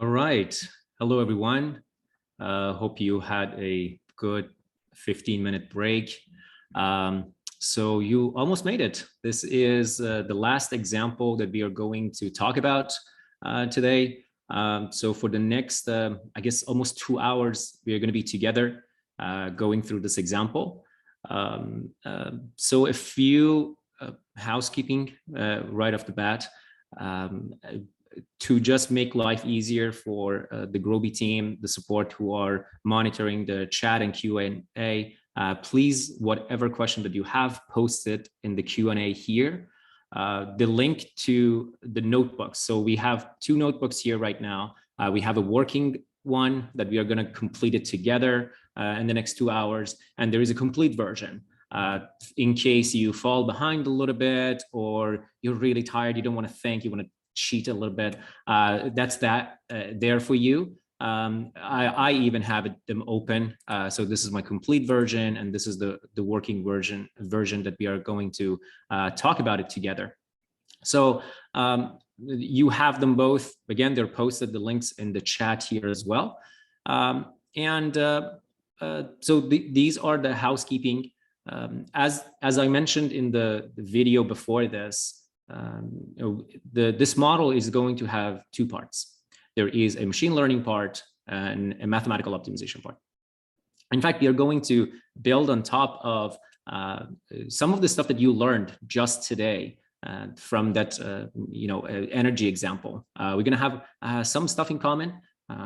All right. Hello, everyone. Hope you had a good 15-minute break. So you almost made it. This is the last example that we are going to talk about today. So for the next, I guess, almost 2 hours, we are going to be together going through this example. So a few housekeeping right off the bat. To just make life easier for the Gurobi team, the support who are monitoring the chat and Q&A, please, whatever question that you have, post it in the Q&A here. The link to the notebooks. So we have 2 notebooks here right now. We have a working one that we are going to complete it together in the next 2 hours. And there is a complete version. In case you fall behind a little bit or you're really tired, you don't want to think, you want to cheat a little bit, that's there for you. I even have them open. So this is my complete version, and this is the working version that we are going to talk about it together. So you have them both. Again, they're posted, the links in the chat here as well. So these are the housekeeping. As I mentioned in the video before this, this model is going to have 2 parts. There is a machine learning part and a mathematical optimization part. In fact, we are going to build on top of some of the stuff that you learned just today from that energy example. We're going to have some stuff in common.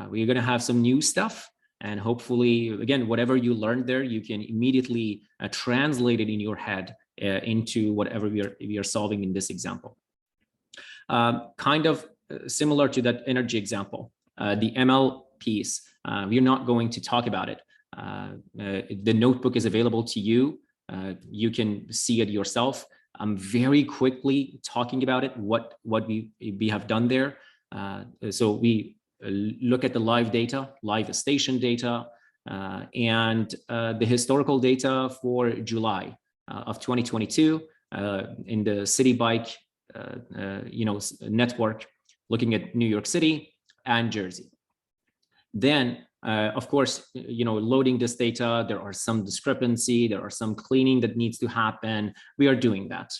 We're going to have some new stuff. And hopefully, again, whatever you learned there, you can immediately translate it in your head into whatever we are solving in this example. Kind of similar to that energy example, the ML piece, we're not going to talk about it. The notebook is available to you. You can see it yourself. I'm very quickly talking about it, what we have done there. So we look at the live data, live station data, and the historical data for July of 2022 in the city bike network, looking at New York City and Jersey. Then of course, loading this data, there are some discrepancy, there are some cleaning that needs to happen. We are doing that.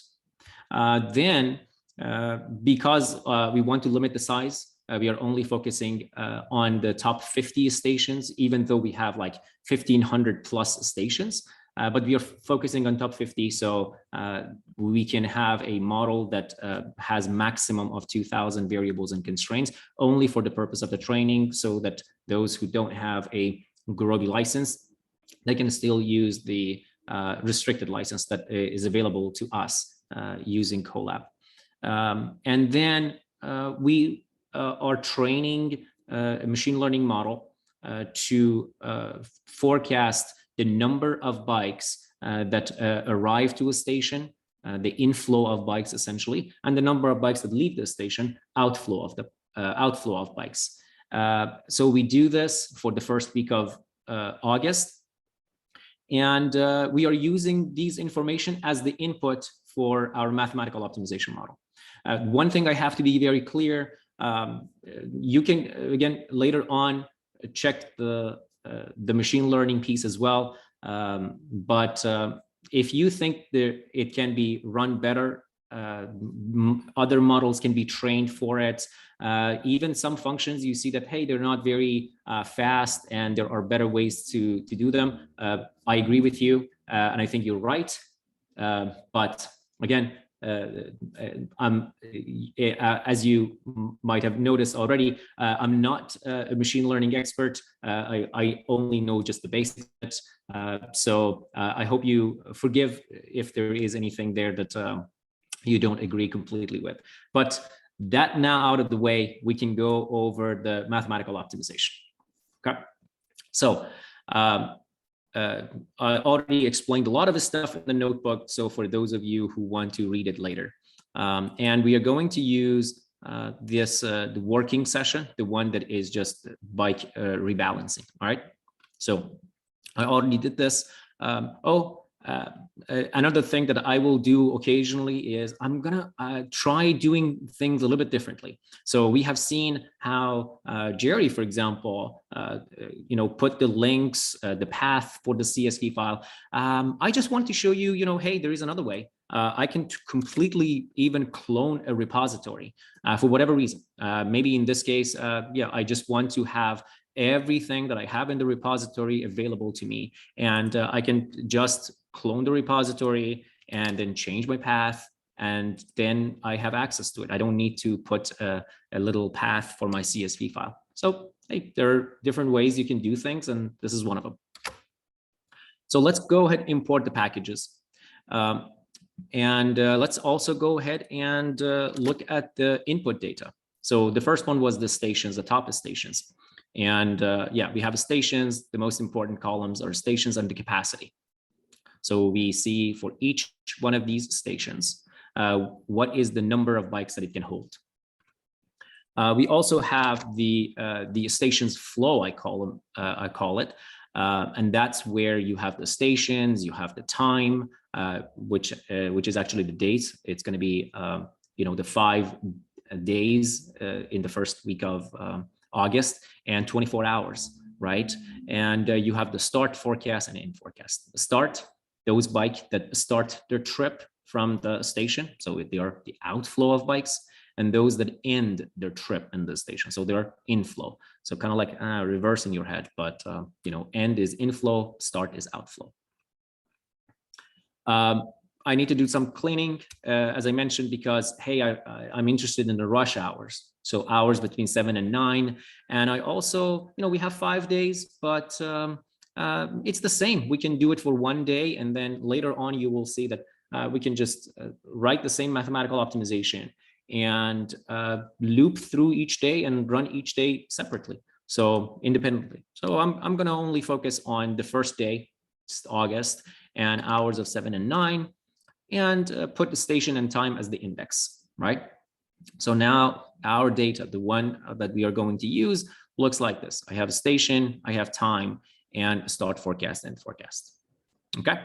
Then because we want to limit the size, we are only focusing on the top 50 stations, even though we have like 1,500 plus stations. But we are focusing on top 50, so we can have a model that has maximum of 2,000 variables and constraints only for the purpose of the training, so that those who don't have a Gurobi license, they can still use the restricted license that is available to us using Colab. And then we are training a machine learning model to forecast the number of bikes that arrive to a station, the inflow of bikes essentially, and the number of bikes that leave the station, outflow of bikes. So we do this for the first week of August, and we are using these information as the input for our mathematical optimization model. One thing I have to be very clear, you can again later on check the machine learning piece as well, but if you think that it can be run better, other models can be trained for it. Even some functions you see that, hey, they're not very fast and there are better ways to do them. I agree with you, and I think you're right, but again, as you might have noticed already, I'm not a machine learning expert. I only know just the basics. So I hope you forgive if there is anything there that you don't agree completely with. But that now out of the way, we can go over the mathematical optimization. Okay. So I already explained a lot of the stuff in the notebook, so for those of you who want to read it later. And we are going to use the working session, the one that is just bike rebalancing, all right? So I already did this. Another thing that I will do occasionally is I'm gonna try doing things a little bit differently. So we have seen how Jerry, for example, put the links, the path for the CSV file. I just want to show you, hey, there is another way. I can completely even clone a repository for whatever reason. Maybe in this case, I just want to have everything that I have in the repository available to me, and I can just clone the repository and then change my path, and then I have access to it. I don't need to put a little path for my CSV file. So hey, there are different ways you can do things, and this is one of them. So let's go ahead and import the packages. Let's also go ahead and look at the input data. So the first one was the stations, the top is stations. And we have stations. The most important columns are stations and the capacity. So we see for each one of these stations, what is the number of bikes that it can hold. We also have the stations flow, I call it, and that's where you have the stations, you have the time, which is actually the dates. It's going to be the 5 days in the first week of August, and 24 hours, right? And you have the start forecast and end forecast. The start, those bikes that start their trip from the station, so they are the outflow of bikes, and those that end their trip in the station, so they're inflow. So kind of like reversing your head, but end is inflow, start is outflow. I need to do some cleaning, as I mentioned, because hey, I'm interested in the rush hours. So hours between 7 and 9. And I also, we have 5 days, but it's the same. We can do it for 1 day. And then later on, you will see that we can just write the same mathematical optimization and loop through each day and run each day separately. So independently. So I'm going to only focus on the first day, August, and hours of 7 and 9, and put the station and time as the index, right? So now our data, the one that we are going to use, looks like this. I have a station, I have time, and start forecast and forecast. Okay,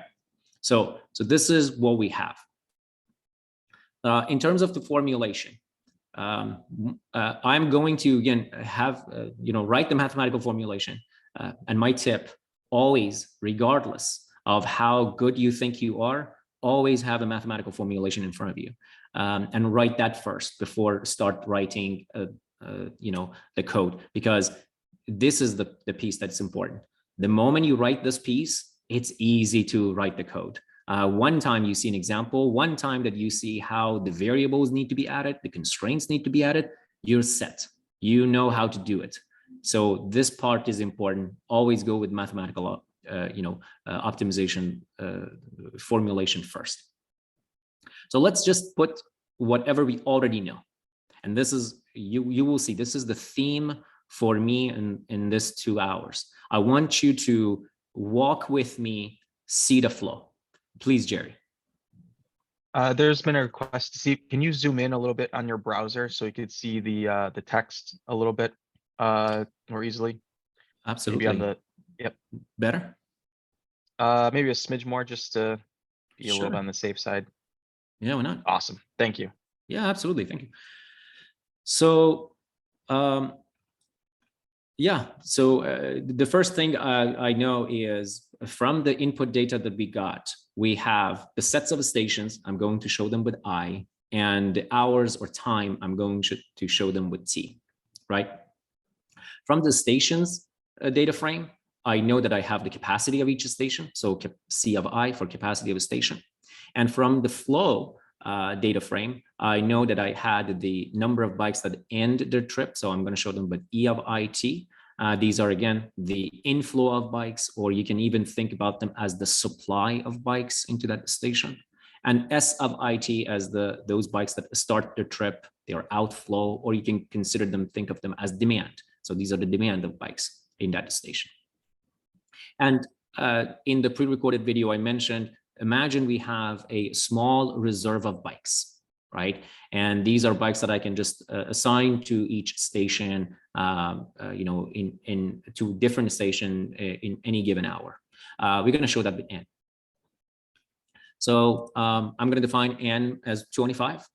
so this is what we have. In terms of the formulation, I'm going to again have write the mathematical formulation, and my tip: always, regardless of how good you think you are, always have a mathematical formulation in front of you, and write that first before start writing the code, because this is the piece that's important. The moment you write this piece, it's easy to write the code. One time you see an example, one time that you see how the variables need to be added, the constraints need to be added, you're set. You know how to do it. So this part is important. Always go with mathematical optimization formulation first. So let's just put whatever we already know. And this is, you will see, this is the theme for me in this 2 hours. I want you to walk with me, see the flow. Please, Jerry. There's been a request to see, can you zoom in a little bit on your browser so you could see the text a little bit more easily? Absolutely. Maybe on the, yep. Better? Maybe a smidge more, just to be a little bit on the safe side. Yeah, why not? Awesome. Thank you. Yeah, absolutely. Thank you. So, the first thing I know is from the input data that we got, we have the sets of stations. I'm going to show them with I, and the hours or time, I'm going to show them with T, right? From the stations data frame, I know that I have the capacity of each station, so C of I for capacity of a station. And from the flow data frame, I know that I had the number of bikes that end their trip, so I'm going to show them with E of IT. These are, again, the inflow of bikes, or you can even think about them as the supply of bikes into that station. And S of IT as those bikes that start their trip, they are outflow, or you can consider them, think of them as demand. So these are the demand of bikes in that station. And in the pre-recorded video I mentioned, imagine we have a small reserve of bikes, right? And these are bikes that I can just assign to each station, to different station in any given hour. We're going to show that at the end. So I'm going to define n as 25.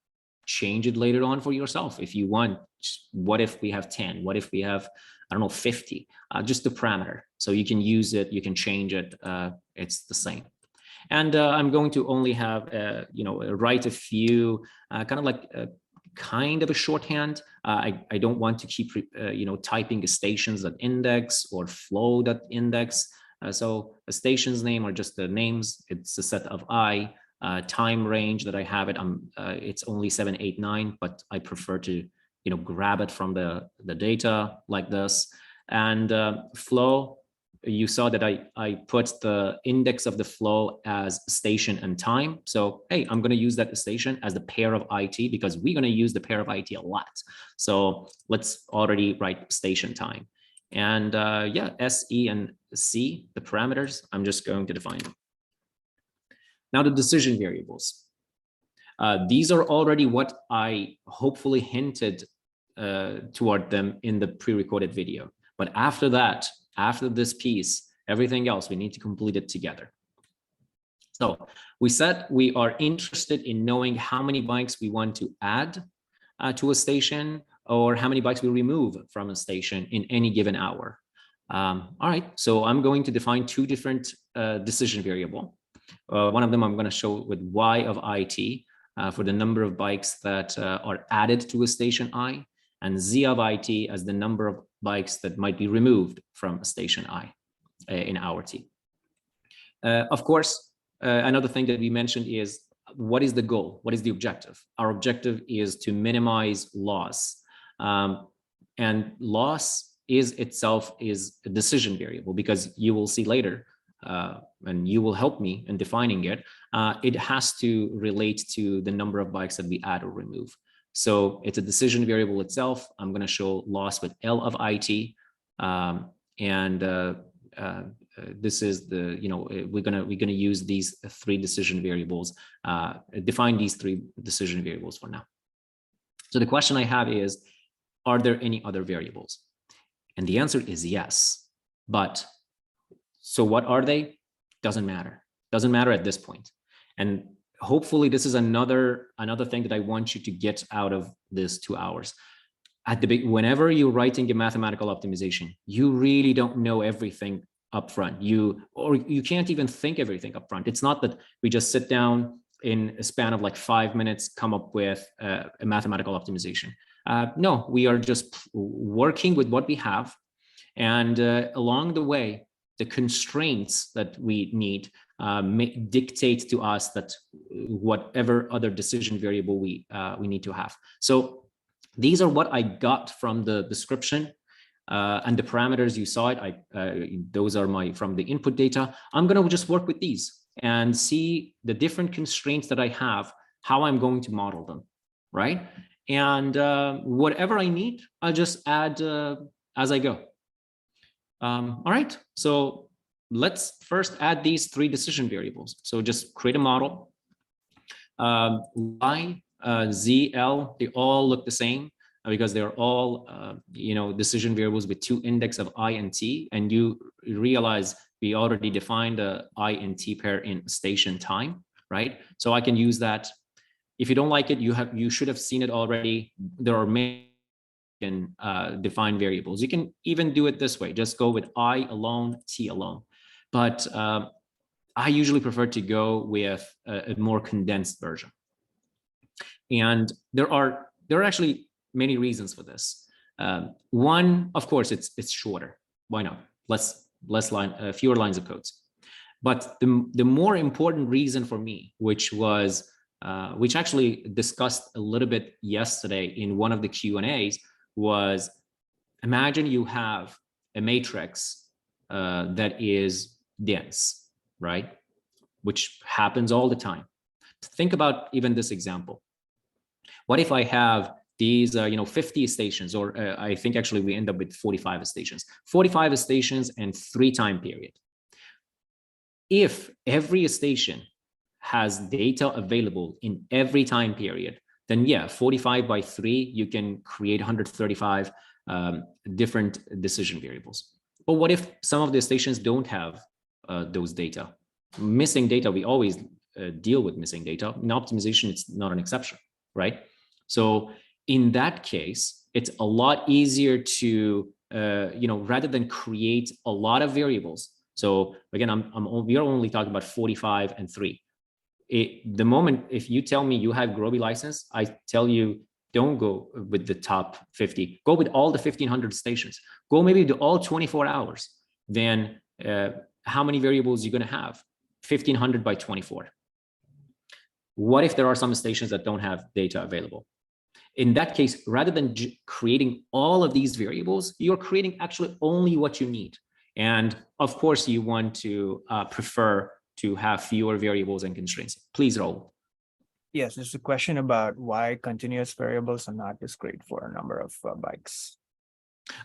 Change it later on for yourself if you want. What if we have 10? What if we have, I don't know, 50? Just the parameter. So you can use it, you can change it. It's the same. And I'm going to only have, write a few kind of a shorthand. I don't want to keep, typing stations.index or flow.index. So a station's name are just the names. It's a set of I. Time range that I have it. It's only 7, 8, 9, but I prefer to, grab it from the data like this. And flow, you saw that I put the index of the flow as station and time. So, hey, I'm going to use that station as the pair of IT because we're going to use the pair of IT a lot. So let's already write station time. And yeah, S, E, and C, the parameters, I'm just going to define them. Now the decision variables. These are already what I hopefully hinted toward them in the pre-recorded video. But after that, after this piece, everything else, we need to complete it together. So we said we are interested in knowing how many bikes we want to add to a station or how many bikes we remove from a station in any given hour. All right, so I'm going to define two different decision variables. One of them I'm going to show with Y of IT for the number of bikes that are added to a station I, and Z of IT as the number of bikes that might be removed from a station I in our T. Of course, another thing that we mentioned is what is the goal? What is the objective? Our objective is to minimize loss. And loss itself is a decision variable because you will see later and you will help me in defining it, it has to relate to the number of bikes that we add or remove. So it's a decision variable itself. I'm going to show loss with L of IT. This is the, we're gonna use these three decision variables, define these three decision variables for now. So the question I have is, are there any other variables? And the answer is yes, but so what are they? Doesn't matter. Doesn't matter at this point. And hopefully this is another thing that I want you to get out of this 2 hours. Whenever you're writing a mathematical optimization, you really don't know everything up front. You can't even think everything up front. It's not that we just sit down in a span of like 5 minutes, come up with a mathematical optimization. No, we are just working with what we have. And along the way, the constraints that we need dictate to us that whatever other decision variable we need to have. So these are what I got from the description and the parameters you saw it. Those are from the input data. I'm going to just work with these and see the different constraints that I have, how I'm going to model them, right? And whatever I need, I'll just add as I go. All right, so let's first add these three decision variables. So just create a model. Y, Z, L, they all look the same because they're all, decision variables with two index of I and T. And you realize we already defined the I and T pair in station time, right? So I can use that. If you don't like it, you should have seen it already. There are many define variables. You can even do it this way. Just go with I alone, T alone. But I usually prefer to go with a more condensed version. And there are actually many reasons for this. One, of course, it's shorter. Why not? Fewer lines of codes. But the more important reason for me, which actually discussed a little bit yesterday in one of the Q&As, was imagine you have a matrix that is dense, right? Which happens all the time. Think about even this example. What if I have these, 50 stations, or I think actually we end up with 45 stations, 45 stations and 3 time period. If every station has data available in every time period, then yeah, 45 by 3, you can create 135 different decision variables. But what if some of the stations don't have those data? Missing data, we always deal with missing data. In optimization, it's not an exception, right? So in that case, it's a lot easier to, rather than create a lot of variables. So again, we are only talking about 45 and 3. The moment, if you tell me you have Gurobi license, I tell you, don't go with the top 50. Go with all the 1,500 stations. Go maybe to all 24 hours. Then how many variables you're going to have? 1,500 by 24. What if there are some stations that don't have data available? In that case, rather than creating all of these variables, you're creating actually only what you need. And of course, you want to prefer to have fewer variables and constraints. Please, Raul. Yes, there's a question about why continuous variables are not discrete for a number of bikes.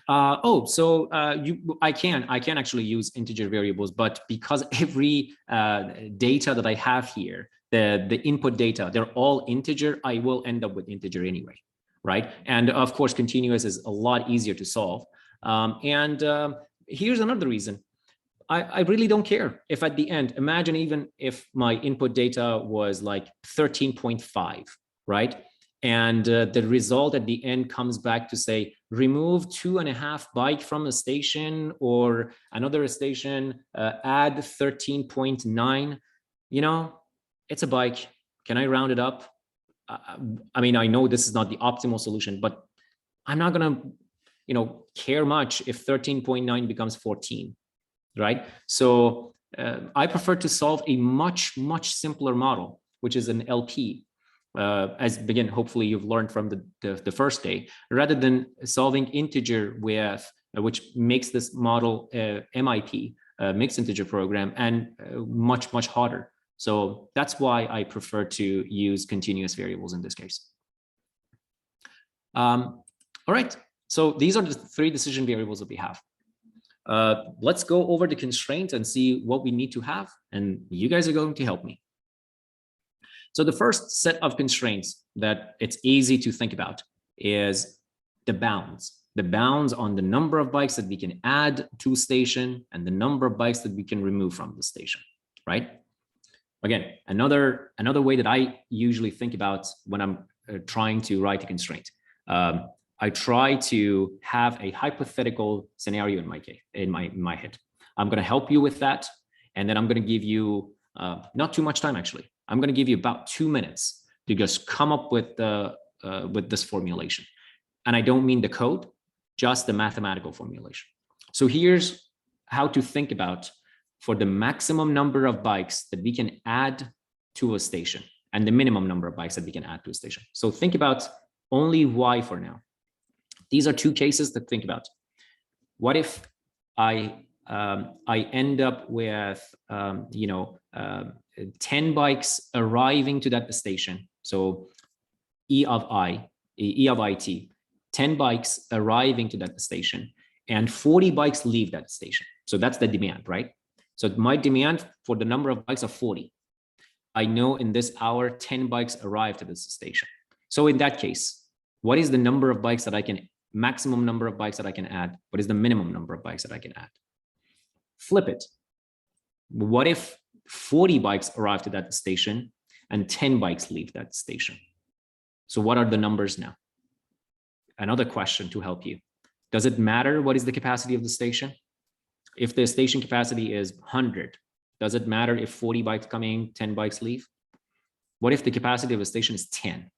I can actually use integer variables, but because every data that I have here, the input data, they're all integer, I will end up with integer anyway, right? And of course, continuous is a lot easier to solve. Here's another reason. I really don't care if at the end, imagine even if my input data was like 13.5, right? And the result at the end comes back to say, remove 2.5 byte from a station, or another station, add 13.9, it's a bike. Can I round it up? I mean, I know this is not the optimal solution, but I'm not gonna, care much if 13.9 becomes 14. Right? So I prefer to solve a much, much simpler model, which is an LP. Again, hopefully you've learned from the first day, rather than solving integer with, which makes this model MIP, mixed integer program, and much, much harder. So that's why I prefer to use continuous variables in this case. All right, so these are the 3 decision variables that we have. Let's go over the constraints and see what we need to have, and you guys are going to help me. So the first set of constraints that it's easy to think about is the bounds on the number of bikes that we can add to a station and the number of bikes that we can remove from the station, right? Again, another way that I usually think about when I'm trying to write a constraint. I try to have a hypothetical scenario in my head. I'm going to help you with that, and then I'm going to give you not too much time actually. I'm going to give you about 2 minutes to just come up with this formulation, and I don't mean the code, just the mathematical formulation. So here's how to think about for the maximum number of bikes that we can add to a station and the minimum number of bikes that we can add to a station. So think about only Y for now. These are 2 cases to think about. What if I end up with 10 bikes arriving to that station? So E of IT, 10 bikes arriving to that station, and 40 bikes leave that station. So that's the demand, right? So my demand for the number of bikes are 40. I know in this hour 10 bikes arrive to this station. So in that case, what is the number of bikes that I can, maximum number of bikes that I can add? What is the minimum number of bikes that I can add? Flip it. What if 40 bikes arrive to that station and 10 bikes leave that station? So what are the numbers now? Another question to help you. Does it matter what is the capacity of the station? If the station capacity is 100, does it matter if 40 bikes come in, 10 bikes leave? What if the capacity of a station is 10?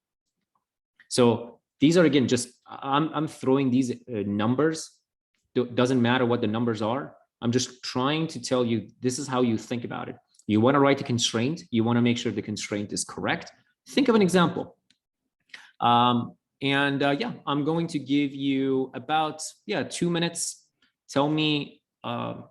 So these are, again, just, I'm throwing these numbers. Doesn't matter what the numbers are. I'm just trying to tell you, this is how you think about it. You want to write a constraint. You want to make sure the constraint is correct. Think of an example. Yeah, I'm going to give you about 2 minutes. Tell me,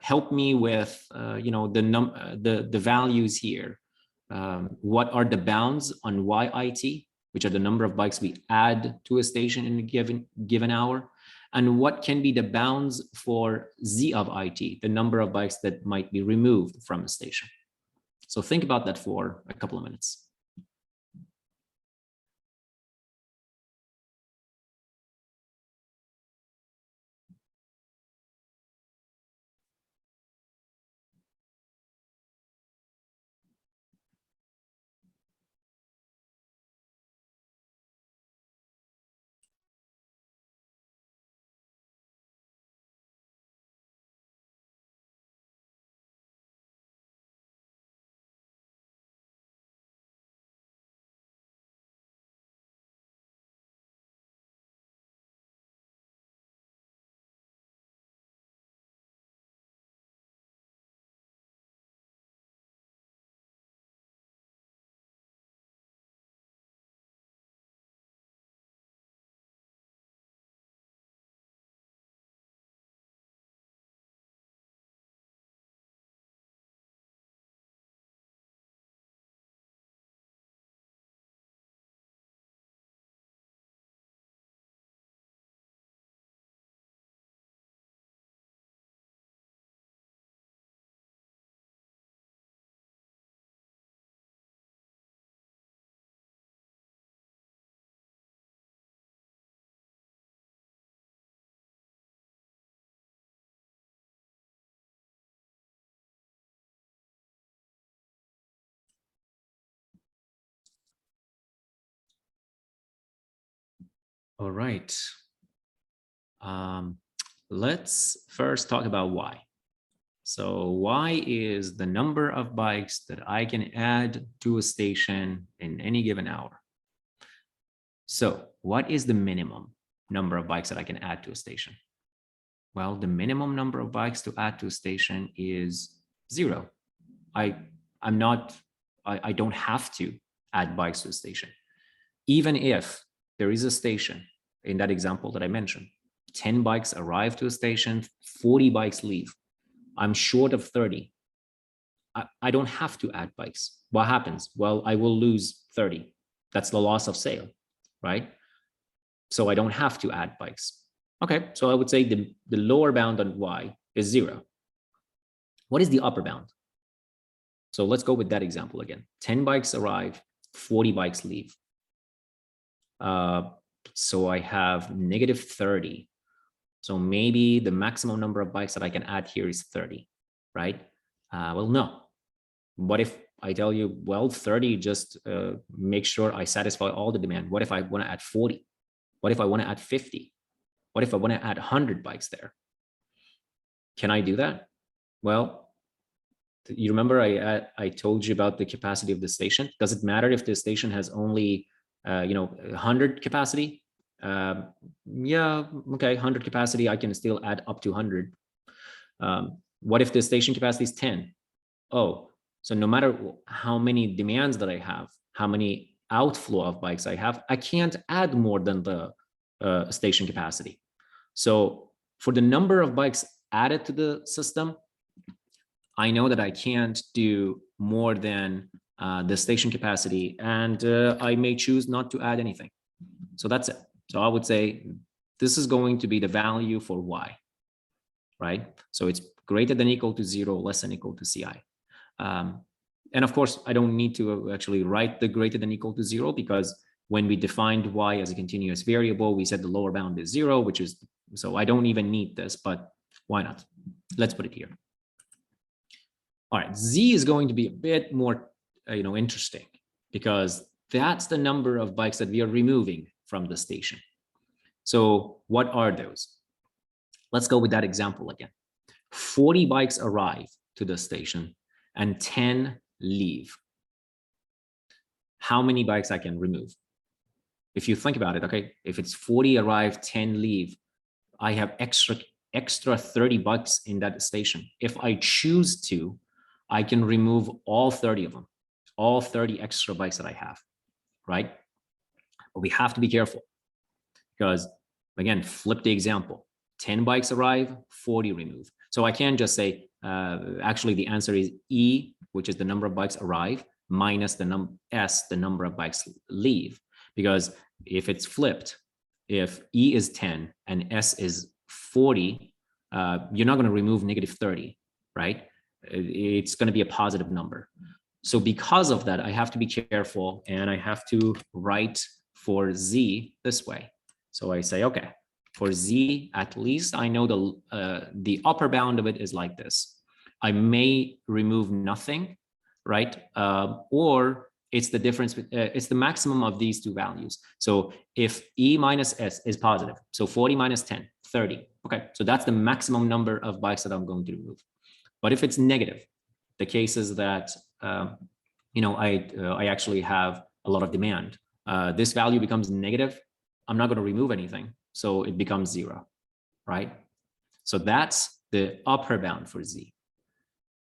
help me with the values here. What are the bounds on YIT, which are the number of bikes we add to a station in a given hour, and what can be the bounds for Z of IT, the number of bikes that might be removed from a station. So think about that for a couple of minutes. All right. Let's first talk about y. So y is the number of bikes that I can add to a station in any given hour. So what is the minimum number of bikes that I can add to a station? Well, the minimum number of bikes to add to a station is 0. I don't have to add bikes to a station. Even if there is a station in that example that I mentioned, 10 bikes arrive to a station, 40 bikes leave. I'm short of 30. I don't have to add bikes. What happens? Well, I will lose 30. That's the loss of sale, right? So I don't have to add bikes. Okay, so I would say the lower bound on y is 0. What is the upper bound? So let's go with that example again. 10 bikes arrive, 40 bikes leave. So I have -30. So maybe the maximum number of bikes that I can add here is 30, right? Well, no. What if I tell you, well, 30, just make sure I satisfy all the demand. What if I want to add 40? What if I want to add 50? What if I want to add 100 bikes there? Can I do that? Well, you remember I told you about the capacity of the station. Does it matter if the station has only 100 capacity? Yeah, okay, 100 capacity, I can still add up to 100. What if the station capacity is 10? Oh, so no matter how many demands that I have, how many outflow of bikes I have, I can't add more than the station capacity. So for the number of bikes added to the system, I know that I can't do more than the station capacity, and I may choose not to add anything. So that's it. So I would say this is going to be the value for y, right? So it's greater than equal to 0, less than equal to ci. And of course, I don't need to actually write the greater than equal to 0, because when we defined y as a continuous variable, we said the lower bound is 0, which is, so I don't even need this, but why not? Let's put it here. All right, z is going to be a bit more interesting, because that's the number of bikes that we are removing from the station. So what are those? Let's go with that example again. 40 bikes arrive to the station and 10 leave. How many bikes I can remove? If you think about it, okay, if it's 40 arrive, 10 leave, I have extra 30 bikes in that station. If I choose to, I can remove all 30 of them, all 30 extra bikes that I have, right? But we have to be careful, because again, flip the example. 10 bikes arrive, 40 remove. So I can't just say, actually the answer is E, which is the number of bikes arrive, minus the S, the number of bikes leave. Because if it's flipped, if E is 10 and S is 40, you're not going to remove -30, right? It's going to be a positive number. So because of that, I have to be careful, and I have to write for Z this way. So I say, okay, for Z, at least I know the upper bound of it is like this. I may remove nothing, right? Or it's the difference, it's the maximum of these two values. So if E minus S is positive, so 40 minus 10, 30. Okay, so that's the maximum number of bikes that I'm going to remove. But if it's negative, the case is that, I actually have a lot of demand. This value becomes negative. I'm not going to remove anything. So it becomes 0, right? So that's the upper bound for Z.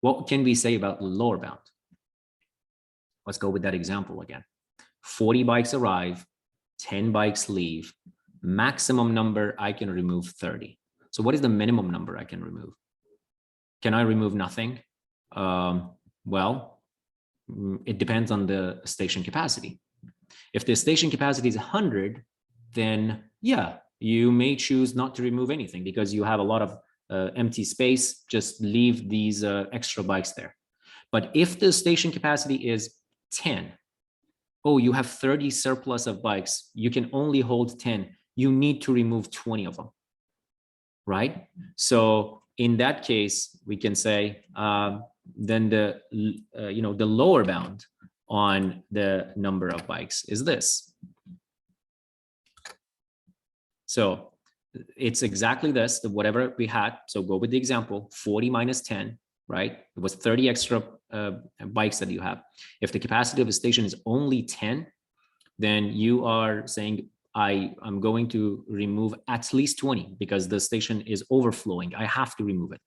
What can we say about the lower bound? Let's go with that example again. 40 bikes arrive, 10 bikes leave. Maximum number I can remove 30. So what is the minimum number I can remove? Can I remove nothing? Well, it depends on the station capacity. If the station capacity is 100, then yeah, you may choose not to remove anything because you have a lot of empty space. Just leave these extra bikes there. But if the station capacity is 10, oh, you have 30 surplus of bikes, you can only hold 10, you need to remove 20 of them, right? So in that case, we can say then the lower bound on the number of bikes is this. So it's exactly this, whatever we had. So go with the example, 40 minus 10, right? It was 30 extra bikes that you have. If the capacity of a station is only 10, then you are saying, I'm going to remove at least 20 because the station is overflowing. I have to remove it.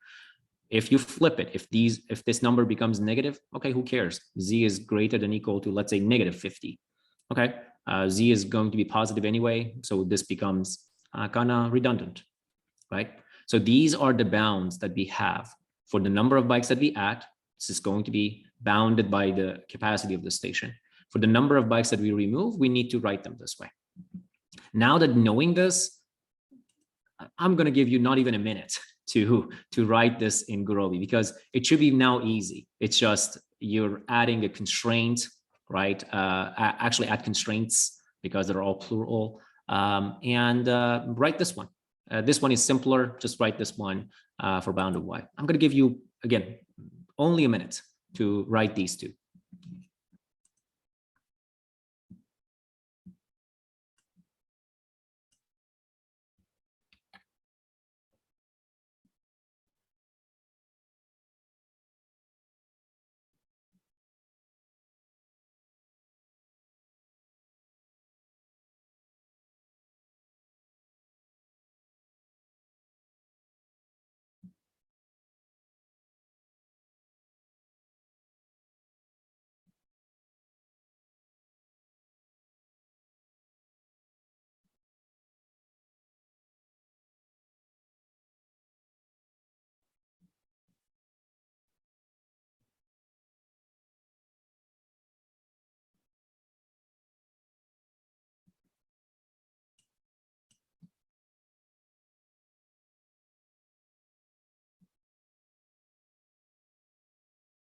If you flip it, if this number becomes negative, okay, who cares? Z is greater than equal to, let's say, negative 50. Okay, Z is going to be positive anyway, so this becomes kind of redundant, right? So these are the bounds that we have for the number of bikes that we add. This is going to be bounded by the capacity of the station. For the number of bikes that we remove, we need to write them this way. Now that knowing this, I'm going to give you not even a minute to write this in Gurobi, because it should be now easy. It's just you're adding a constraint, right? Actually add constraints because they're all plural, and write this one. This one is simpler. Just write this one for bound of y. I'm going to give you, again, only a minute to write these two.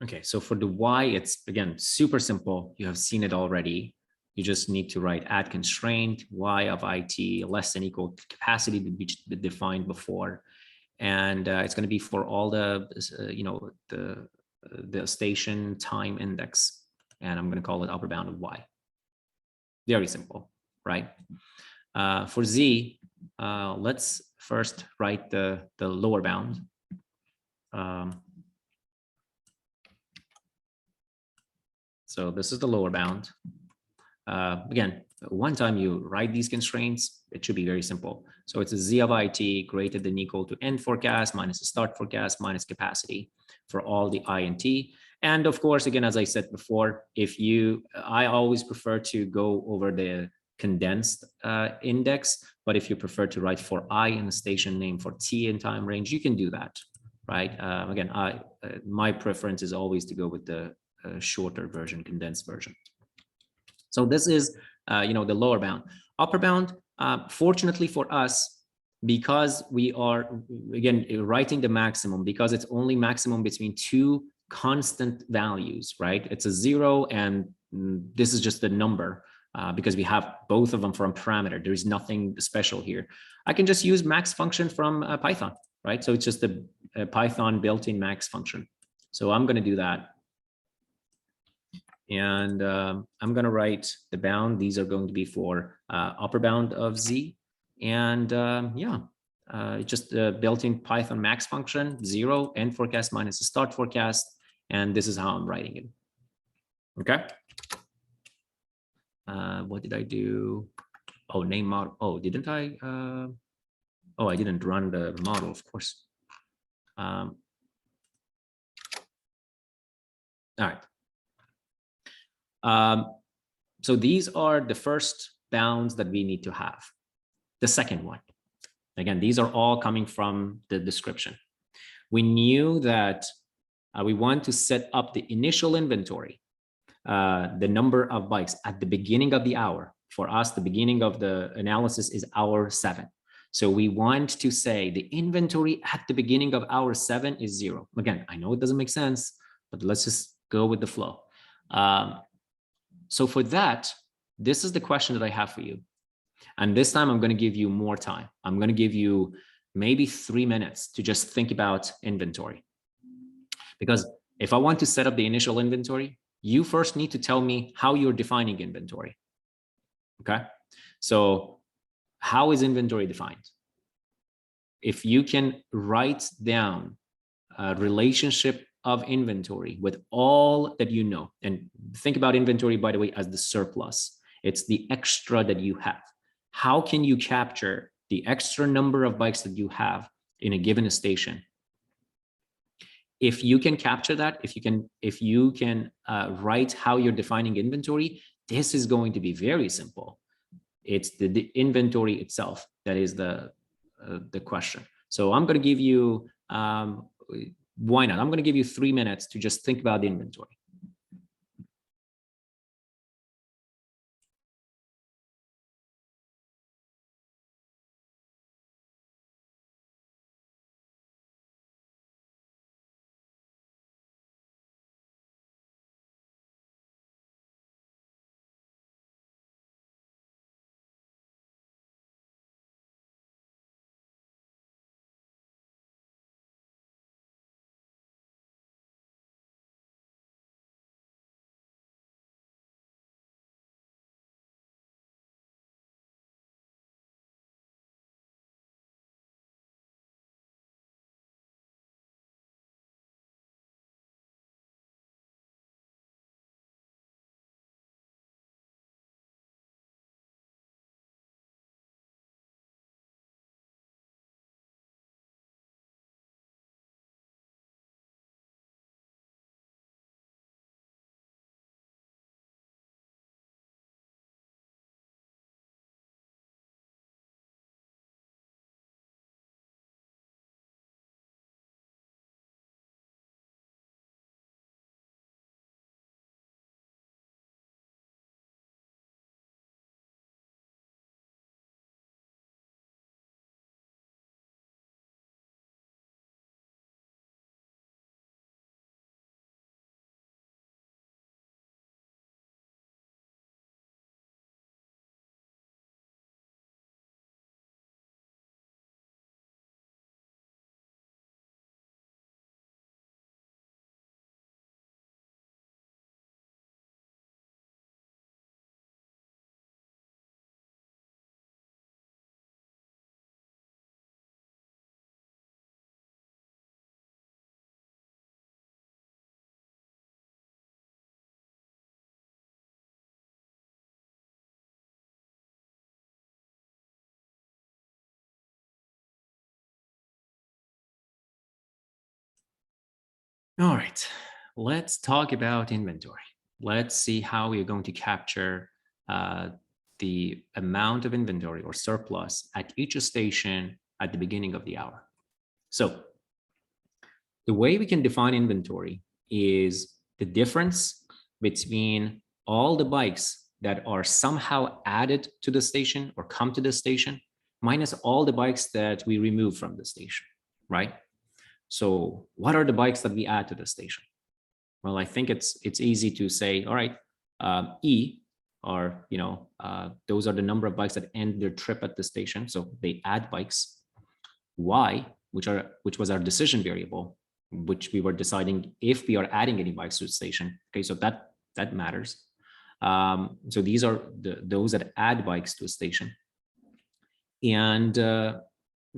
Okay, so for the y, it's, again, super simple. You have seen it already. You just need to write add constraint y of it less than equal to capacity to be defined before. And it's going to be for all the, the station time index. And I'm going to call it upper bound of y. Very simple, right? For z, let's first write the lower bound. So this is the lower bound. Again, one time you write these constraints, it should be very simple. So it's a z of it greater than equal to end forecast minus the start forecast minus capacity for all the I and t. And of course, again, as I said before, I always prefer to go over the condensed index, but if you prefer to write for I in the station name for t in time range, you can do that, right? Again, my preference is always to go with the shorter version, condensed version. So this is, the lower bound. Upper bound, fortunately for us, because we are, again, writing the maximum, because it's only maximum between two constant values, right? It's a 0, and this is just the number, because we have both of them from parameter. There is nothing special here. I can just use max function from Python, right? So it's just a Python built-in max function. So I'm going to do that. And I'm going to write the bound. These are going to be for upper bound of z. And just the built-in Python max function, 0, end forecast minus the start forecast. And this is how I'm writing it. Okay. What did I do? Oh, name model. Oh, didn't I? Oh, I didn't run the model, of course. All right. So these are the first bounds that we need to have. The second one, again, these are all coming from the description. We knew that we want to set up the initial inventory, the number of bikes at the beginning of the hour. For us, the beginning of the analysis is hour 7. So we want to say the inventory at the beginning of hour 7 is 0. Again, I know it doesn't make sense, but let's just go with the flow. So for that, this is the question that I have for you. And this time I'm going to give you more time. I'm going to give you maybe 3 minutes to just think about inventory. Because if I want to set up the initial inventory, you first need to tell me how you're defining inventory. Okay. So how is inventory defined? If you can write down a relationship of inventory with all that you know, and think about inventory, by the way, as the surplus. It's the extra that you have. How can you capture the extra number of bikes that you have in a given station? If you can capture that, if you can write how you're defining inventory, this is going to be very simple. It's the inventory itself that is the question. So I'm going to give you, why not? I'm going to give you 3 minutes to just think about the inventory. All right, let's talk about inventory. Let's see how we're going to capture the amount of inventory or surplus at each station at the beginning of the hour. So the way we can define inventory is the difference between all the bikes that are somehow added to the station or come to the station minus all the bikes that we remove from the station, right? So what are the bikes that we add to the station? Well, I think it's easy to say, all right, E are, those are the number of bikes that end their trip at the station. So they add bikes. Y, which was our decision variable, which we were deciding if we are adding any bikes to the station. Okay, so that matters. So these are those that add bikes to a station. And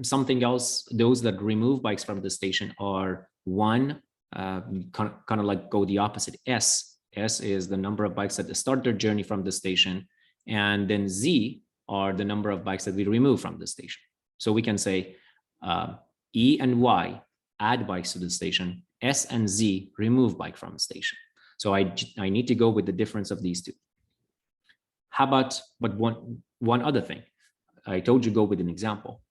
something else, those that remove bikes from the station are one, kind of like go the opposite. S is the number of bikes that start their journey from the station. And then Z are the number of bikes that we remove from the station. So we can say E and Y add bikes to the station, S and Z remove bike from the station. So I need to go with the difference of these two. How about, but one other thing, I told you go with an example.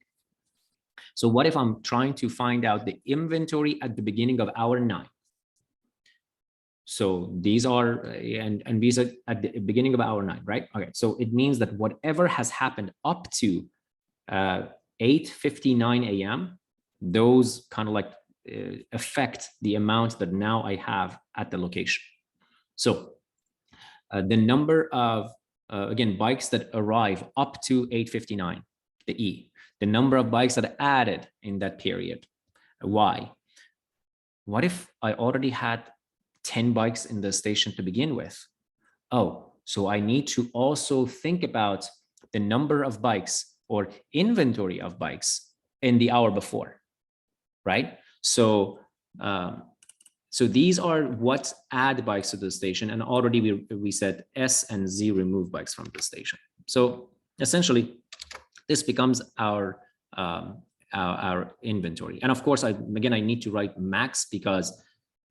So what if I'm trying to find out the inventory at the beginning of hour 9? So these are, and these are at the beginning of hour 9, right? Okay, so it means that whatever has happened up to 8:59 a.m., those kind of like affect the amount that now I have at the location. So the number of, again, bikes that arrive up to 8:59, the E, the number of bikes that are added in that period, Y. What if I already had 10 bikes in the station to begin with? Oh, so I need to also think about the number of bikes or inventory of bikes in the hour before, right? So, so these are what add bikes to the station, and already we said S and Z remove bikes from the station. So essentially, this becomes our inventory. And of course, I need to write max because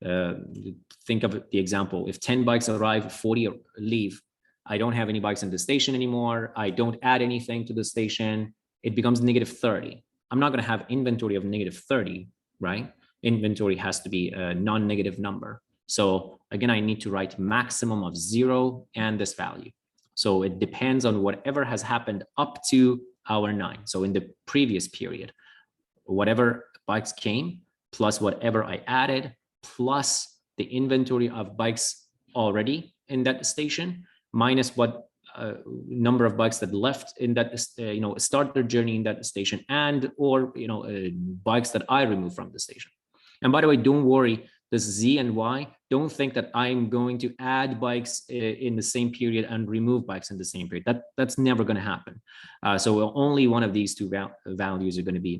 think of the example: if 10 bikes arrive, 40 leave. I don't have any bikes in the station anymore. I don't add anything to the station. It becomes -30. I'm not going to have inventory of -30, right? Inventory has to be a non-negative number. So again, I need to write maximum of 0 and this value. So it depends on whatever has happened up to hour 9. So in the previous period, whatever bikes came plus whatever I added plus the inventory of bikes already in that station minus what number of bikes that left in that start their journey in that station, and or bikes that I remove from the station. And by the way, don't worry, this Z and Y, don't think that I'm going to add bikes in the same period and remove bikes in the same period. That's never going to happen. So only one of these two values are going to be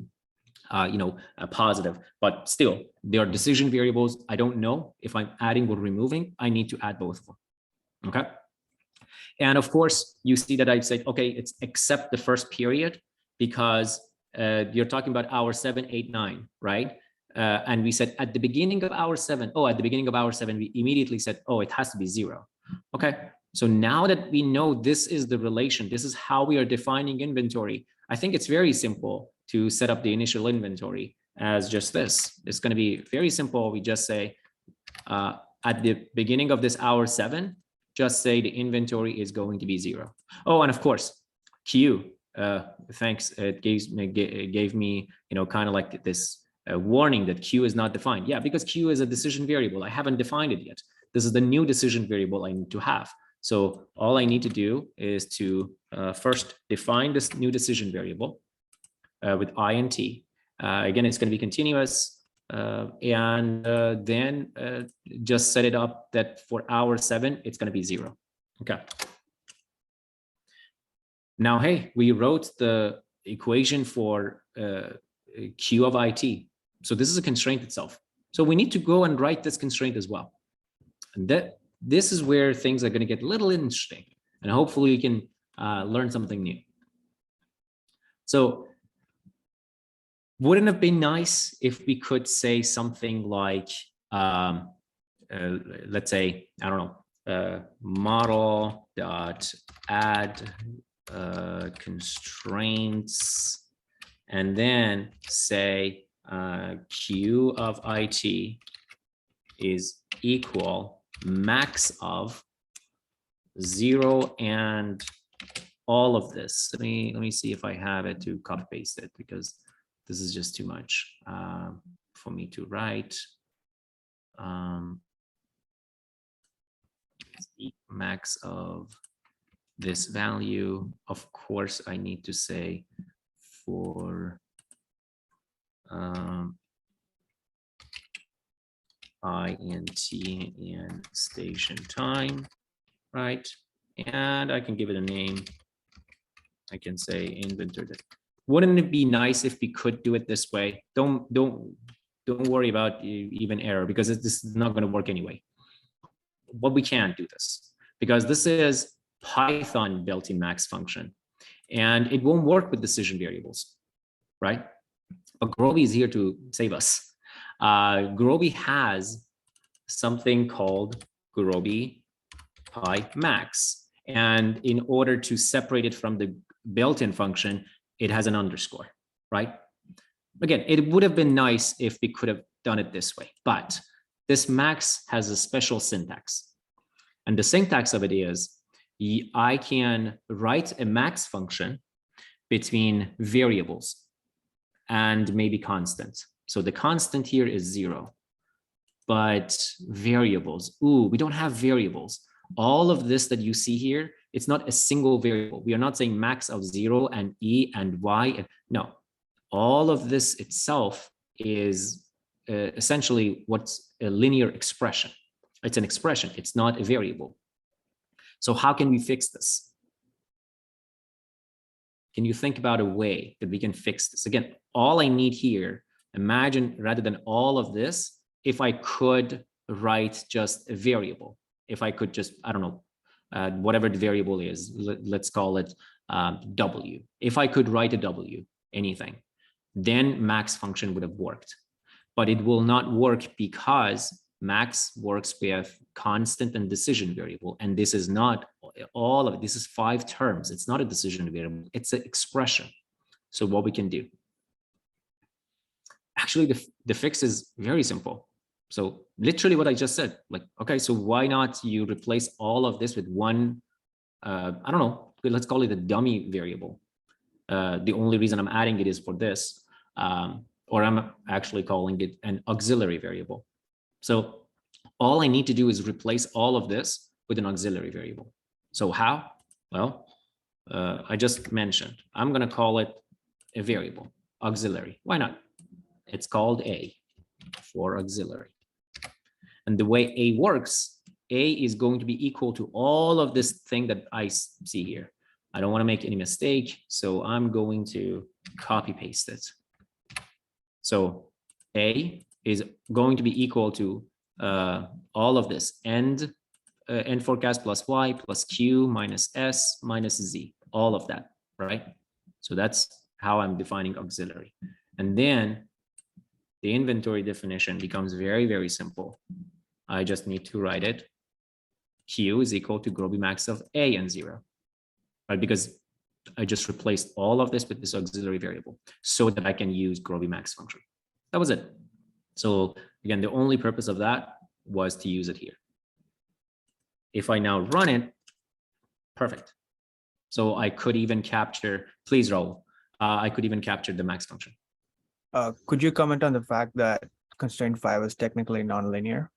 positive, but still they are decision variables. I don't know if I'm adding or removing. I need to add both of them. Okay. And of course, you see that I've said, okay, it's except the first period, because you're talking about hour 7, 8, 9, right? And we said at the beginning of hour 7, at the beginning of hour 7, we immediately said, it has to be 0. Okay, so now that we know this is the relation, this is how we are defining inventory, I think it's very simple to set up the initial inventory as just this. It's going to be very simple. We just say at the beginning of this hour 7, just say the inventory is going to be 0. And of course, Q, thanks. It gave me, kind of like this warning that Q is not defined. Yeah, because Q is a decision variable. I haven't defined it yet. This is the new decision variable I need to have. So all I need to do is to first define this new decision variable with I and T. Again, it's going to be continuous. And then just set it up that for hour 7, it's going to be 0. Okay. Now, hey, we wrote the equation for Q of IT. So this is a constraint itself. So we need to go and write this constraint as well. And this is where things are going to get a little interesting. And hopefully we can learn something new. So wouldn't it have been nice if we could say something like, let's say, I don't know, model dot add constraints, and then say Q of IT is equal max of 0 and all of this. Let me see if I have it to copy paste it, because this is just too much for me to write. Max of this value. Of course, I need to say for I and T and station time, right? And I can give it a name. I can say inventory. Wouldn't it be nice if we could do it this way? Don't worry about even error, because this is not going to work anyway. But we can do this because this is Python built-in max function, and it won't work with decision variables, right? But Gurobi is here to save us. Gurobi has something called Gurobi PyMax, and in order to separate it from the built-in function, it has an underscore, right? Again, it would have been nice if we could have done it this way, but this max has a special syntax. And the syntax of it is, I can write a max function between variables and maybe constant. So the constant here is 0, but variables, we don't have variables. All of this that you see here, it's not a single variable. We are not saying max of 0 and E and Y. No, all of this itself is essentially what's a linear expression. It's an expression. It's not a variable. So how can we fix this? can you think about a way that we can fix this? Again, all I need here, imagine rather than all of this, if I could write just a variable, if I could just, I don't know, whatever the variable is, let's call it W. If I could write a W, anything, then max function would have worked. But it will not work because max works with constant and decision variable. And this is not all of it. This is 5 terms. It's not a decision variable. It's an expression. So what we can do, actually, the fix is very simple. So literally what I just said, like, okay, so why not you replace all of this with one, I don't know, let's call it a dummy variable. The only reason I'm adding it is for this, or I'm actually calling it an auxiliary variable. So all I need to do is replace all of this with an auxiliary variable. So how? Well, I just mentioned, I'm going to call it a variable, auxiliary. Why not? It's called A for auxiliary. And the way A works, A is going to be equal to all of this thing that I see here. I don't want to make any mistake, so I'm going to copy paste it. So A is going to be equal to all of this, n forecast plus y plus q minus s minus z, all of that, right? So that's how I'm defining auxiliary. And then the inventory definition becomes very, very simple. I just need to write it. Q is equal to Gurobi max of A and 0, right? Because I just replaced all of this with this auxiliary variable so that I can use Gurobi max function. That was it. So again, the only purpose of that was to use it here. If I now run it, perfect. So I could even capture, please Raul, I could even capture the max function. Could you comment on the fact that constraint 5 is technically nonlinear?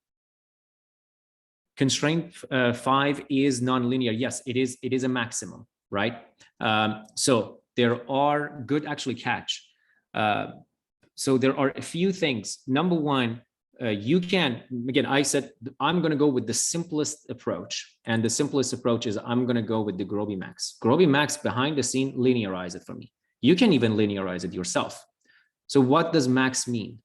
Constraint 5 is nonlinear. Yes, it is a maximum, right? So there are good actually catch. So there are a few things. Number one, you can, again, I said, I'm going to go with the simplest approach. And the simplest approach is I'm going to go with the Gurobi max. Gurobi max behind the scene, linearize it for me. You can even linearize it yourself. So what does max mean?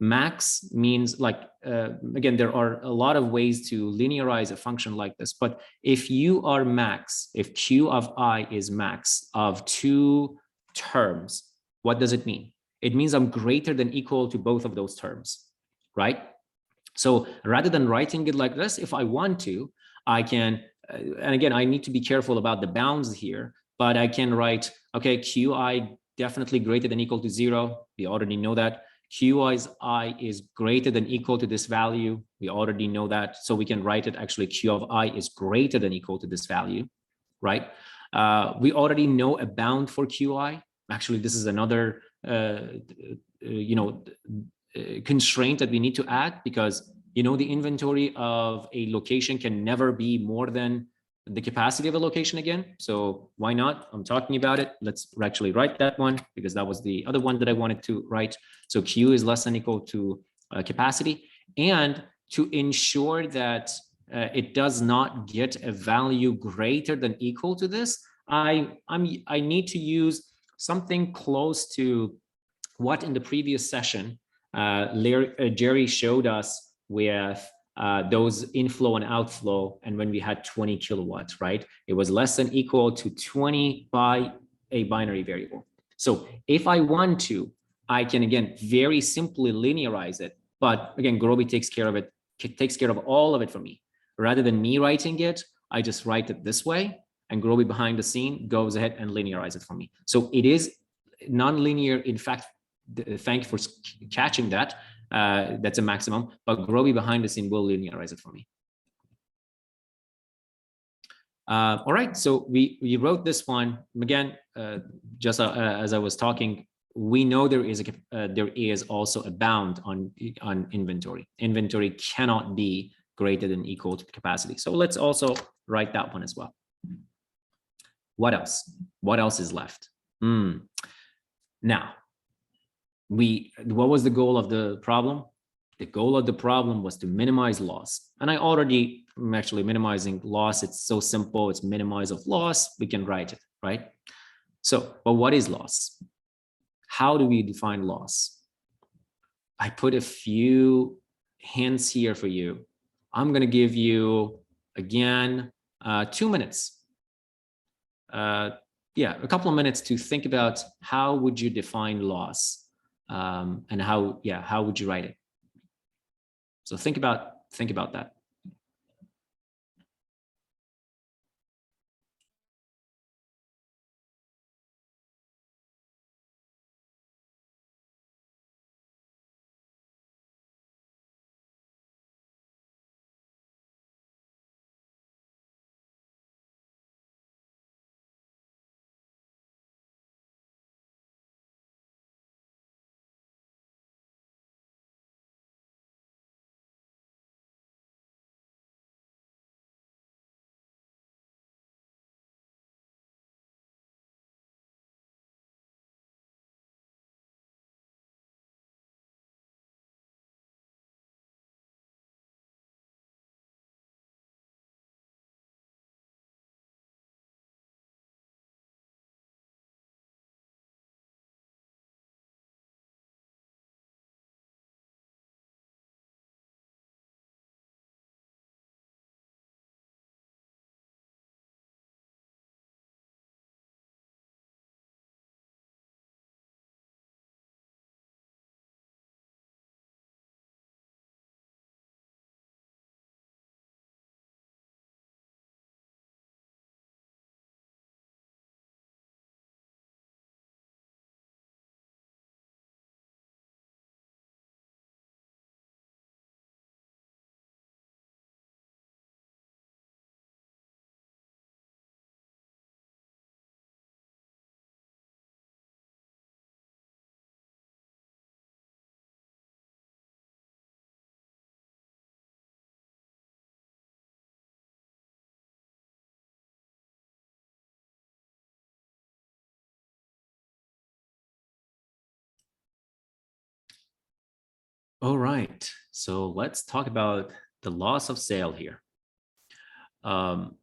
Max means like, again, there are a lot of ways to linearize a function like this, but if you are max, if Q of I is max of 2 terms, what does it mean? It means I'm greater than equal to both of those terms, right? So rather than writing it like this, if I want to, I can, and again, I need to be careful about the bounds here, but I can write, okay, Qi definitely greater than equal to 0. We already know that. Qi is greater than equal to this value. We already know that. So we can write it actually Q of I is greater than equal to this value, right? We already know a bound for Qi. Actually, this is another constraint that we need to add, because the inventory of a location can never be more than the capacity of a location again. So why not? I'm talking about it. Let's actually write that one, because that was the other one that I wanted to write. So Q is less than equal to capacity. And to ensure that it does not get a value greater than equal to this, I need to use something close to what in the previous session Jerry showed us with those inflow and outflow, and when we had 20 kilowatts, right? It was less than equal to 20 by a binary variable. So if I want to, I can again very simply linearize it, but again, Gurobi takes care of it, takes care of all of it for me. Rather than me writing it, I just write it this way, and Gurobi behind the scene goes ahead and linearize it for me. So it is non-linear. In fact, thank you for catching that. That's a maximum, but Gurobi behind the scene will linearize it for me. All right, so we wrote this one again. Just as I was talking, we know there is also a bound on inventory. Inventory cannot be greater than equal to capacity. So let's also write that one as well. What else? What else is left? Now, what was the goal of the problem? The goal of the problem was to minimize loss. And I'm actually minimizing loss. It's so simple. It's minimize of loss. We can write it, right? So, but what is loss? How do we define loss? I put a few hints here for you. I'm going to give you, again, 2 minutes. Yeah, a couple of minutes to think about how would you define loss, and how would you write it? So think about that. All right, so let's talk about the loss of sale here. So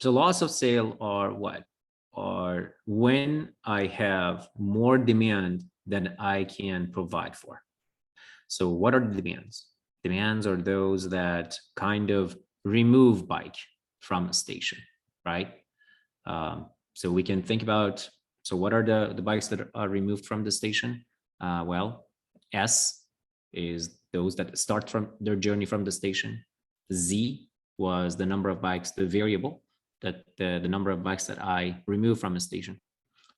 loss of sale are what? Are when I have more demand than I can provide for. So what are the demands? Demands are those that kind of remove bike from a station, right? So we can think about, so what are the bikes that are removed from the station? Well, S is those that start from their journey from the station. Z was the number of bikes, the variable, that the number of bikes that I remove from a station.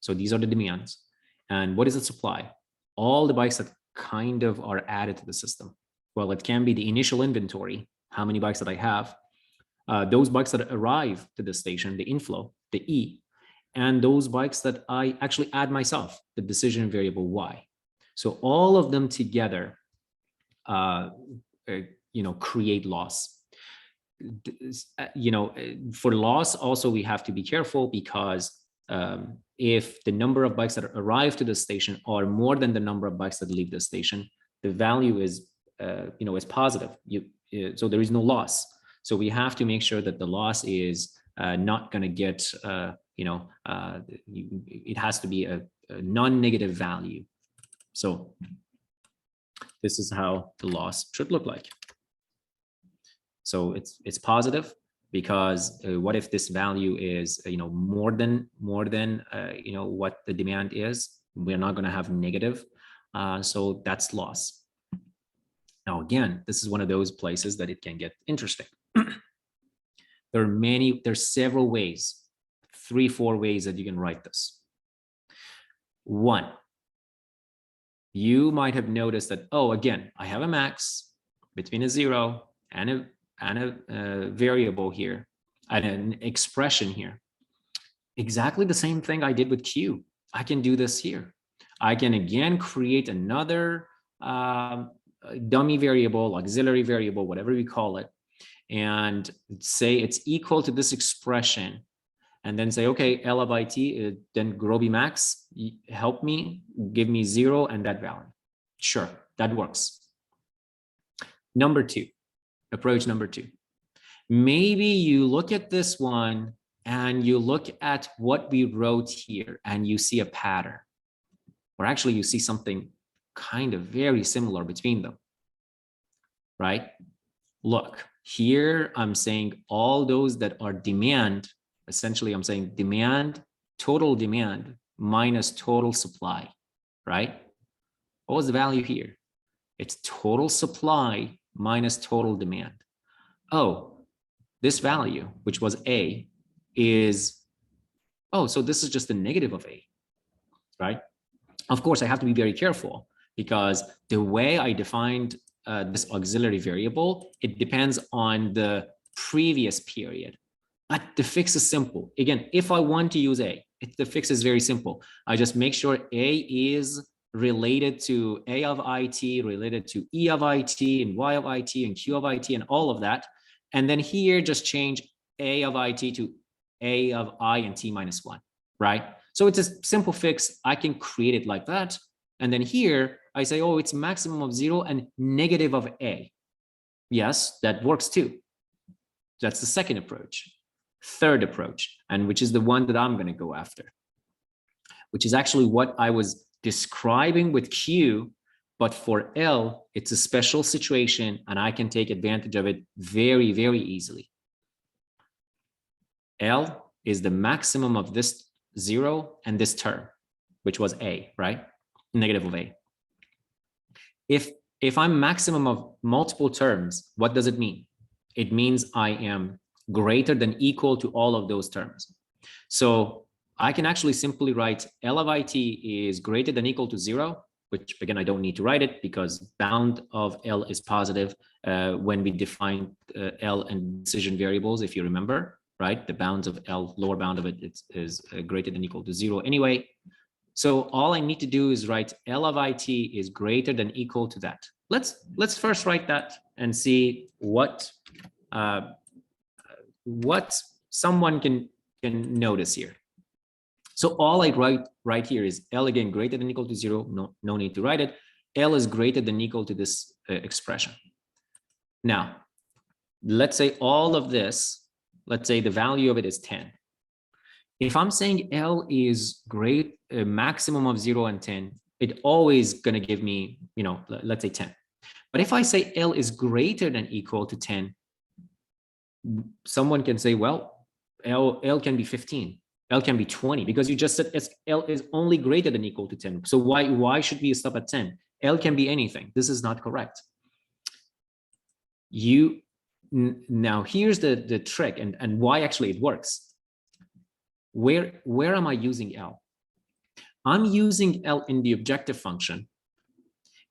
So these are the demands. And what is the supply? All the bikes that kind of are added to the system. Well, it can be the initial inventory, how many bikes that I have, those bikes that arrive to the station, the inflow, the E, and those bikes that I actually add myself, the decision variable Y. So all of them together, create loss. For loss, also we have to be careful because if the number of bikes that arrive to the station are more than the number of bikes that leave the station, the value is positive. So there is no loss. So we have to make sure that the loss is not going to get, it has to be a non-negative value. So this is how the loss should look like. So it's positive because what if this value is more than what the demand is? We're not going to have negative, so that's loss. Now again, this is one of those places that it can get interesting. There's several ways, 3-4 ways that you can write this. One, you might have noticed that, oh, again, I have a max between a 0 and a variable here, and an expression here. Exactly the same thing I did with Q. I can do this here. I can again create another dummy variable, auxiliary variable, whatever we call it, and say it's equal to this expression, and then say, okay, L of IT, then Gurobi max, help me, give me 0 and that value. Sure, that works. Approach number two. Maybe you look at this one and you look at what we wrote here and you see a pattern, or actually you see something kind of very similar between them, right? Look, here I'm saying all those that are demand, essentially I'm saying demand, total demand minus total supply, right? What was the value here? It's total supply minus total demand. Oh, this value, which was A, is, oh, so this is just the negative of A, right? Of course, I have to be very careful because the way I defined this auxiliary variable, it depends on the previous period. But the fix is simple. Again, if I want to use A, the fix is very simple. I just make sure A is related to A of IT, related to E of IT, and Y of IT, and Q of IT, and all of that. And then here, just change A of IT to A of I and T minus 1, right? So it's a simple fix. I can create it like that. And then here, I say, oh, it's maximum of 0 and negative of A. Yes, that works too. That's the second approach. Third approach, and which is the one that I'm going to go after, which is actually what I was describing with Q, but for L, it's a special situation and I can take advantage of it very, very easily. L is the maximum of this 0 and this term, which was A, right? Negative of A. If I'm maximum of multiple terms, what does it mean? It means I am greater than equal to all of those terms. So I can actually simply write L of IT is greater than equal to 0, which again, I don't need to write it because bound of L is positive when we define L and decision variables, if you remember, right? The bounds of L, lower bound of it is greater than equal to 0 anyway. So all I need to do is write L of IT is greater than equal to that. Let's first write that and see what someone can notice here. So all I write here is L again greater than equal to 0. No need to write it. L is greater than equal to this expression. Now, let's say all of this, let's say the value of it is 10. If I'm saying L is great, a maximum of 0 and 10, it always going to give me, let's say 10. But if I say L is greater than equal to 10, someone can say, well, L can be 15. L can be 20 because you just said L is only greater than equal to 10. So why should we stop at 10? L can be anything. This is not correct. Now here's the trick and why actually it works. Where am I using L? I'm using L in the objective function.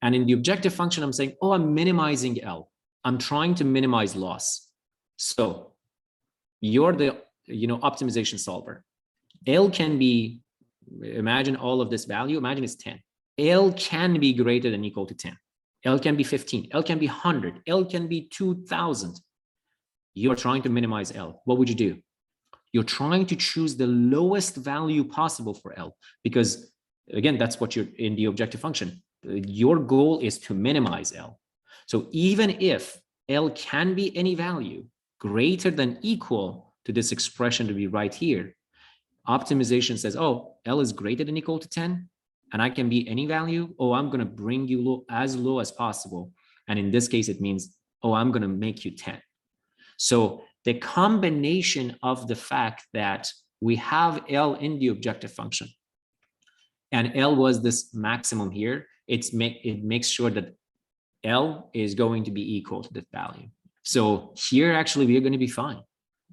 And in the objective function, I'm saying, oh, I'm minimizing L. I'm trying to minimize loss. So you're the optimization solver. L can be, imagine all of this value, imagine it's 10. L can be greater than equal to 10. L can be 15. L can be 100. L can be 2,000. You're trying to minimize L. What would you do? You're trying to choose the lowest value possible for L because, again, that's what you're in the objective function. Your goal is to minimize L. So even if L can be any value greater than equal to this expression that we write here, optimization says, oh, L is greater than equal to 10 and I can be any value. Oh, I'm going to bring you low as possible. And in this case, it means, oh, I'm going to make you 10. So the combination of the fact that we have L in the objective function and L was this maximum here, it makes sure that L is going to be equal to that value. So here, actually, we are going to be fine.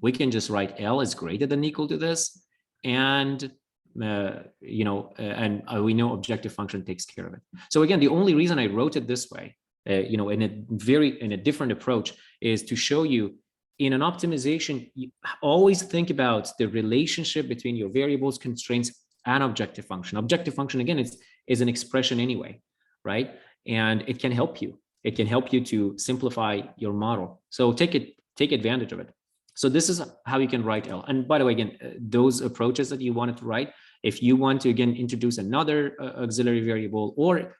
We can just write L is greater than equal to this. And, we know objective function takes care of it. So again, the only reason I wrote it this way, in a different approach is to show you in an optimization, you always think about the relationship between your variables, constraints, and objective function. Objective function, again, is an expression anyway, right? And it can help you. It can help you to simplify your model. So take advantage of it. So this is how you can write L. And by the way, again, those approaches that you wanted to write, if you want to, again, introduce another auxiliary variable, or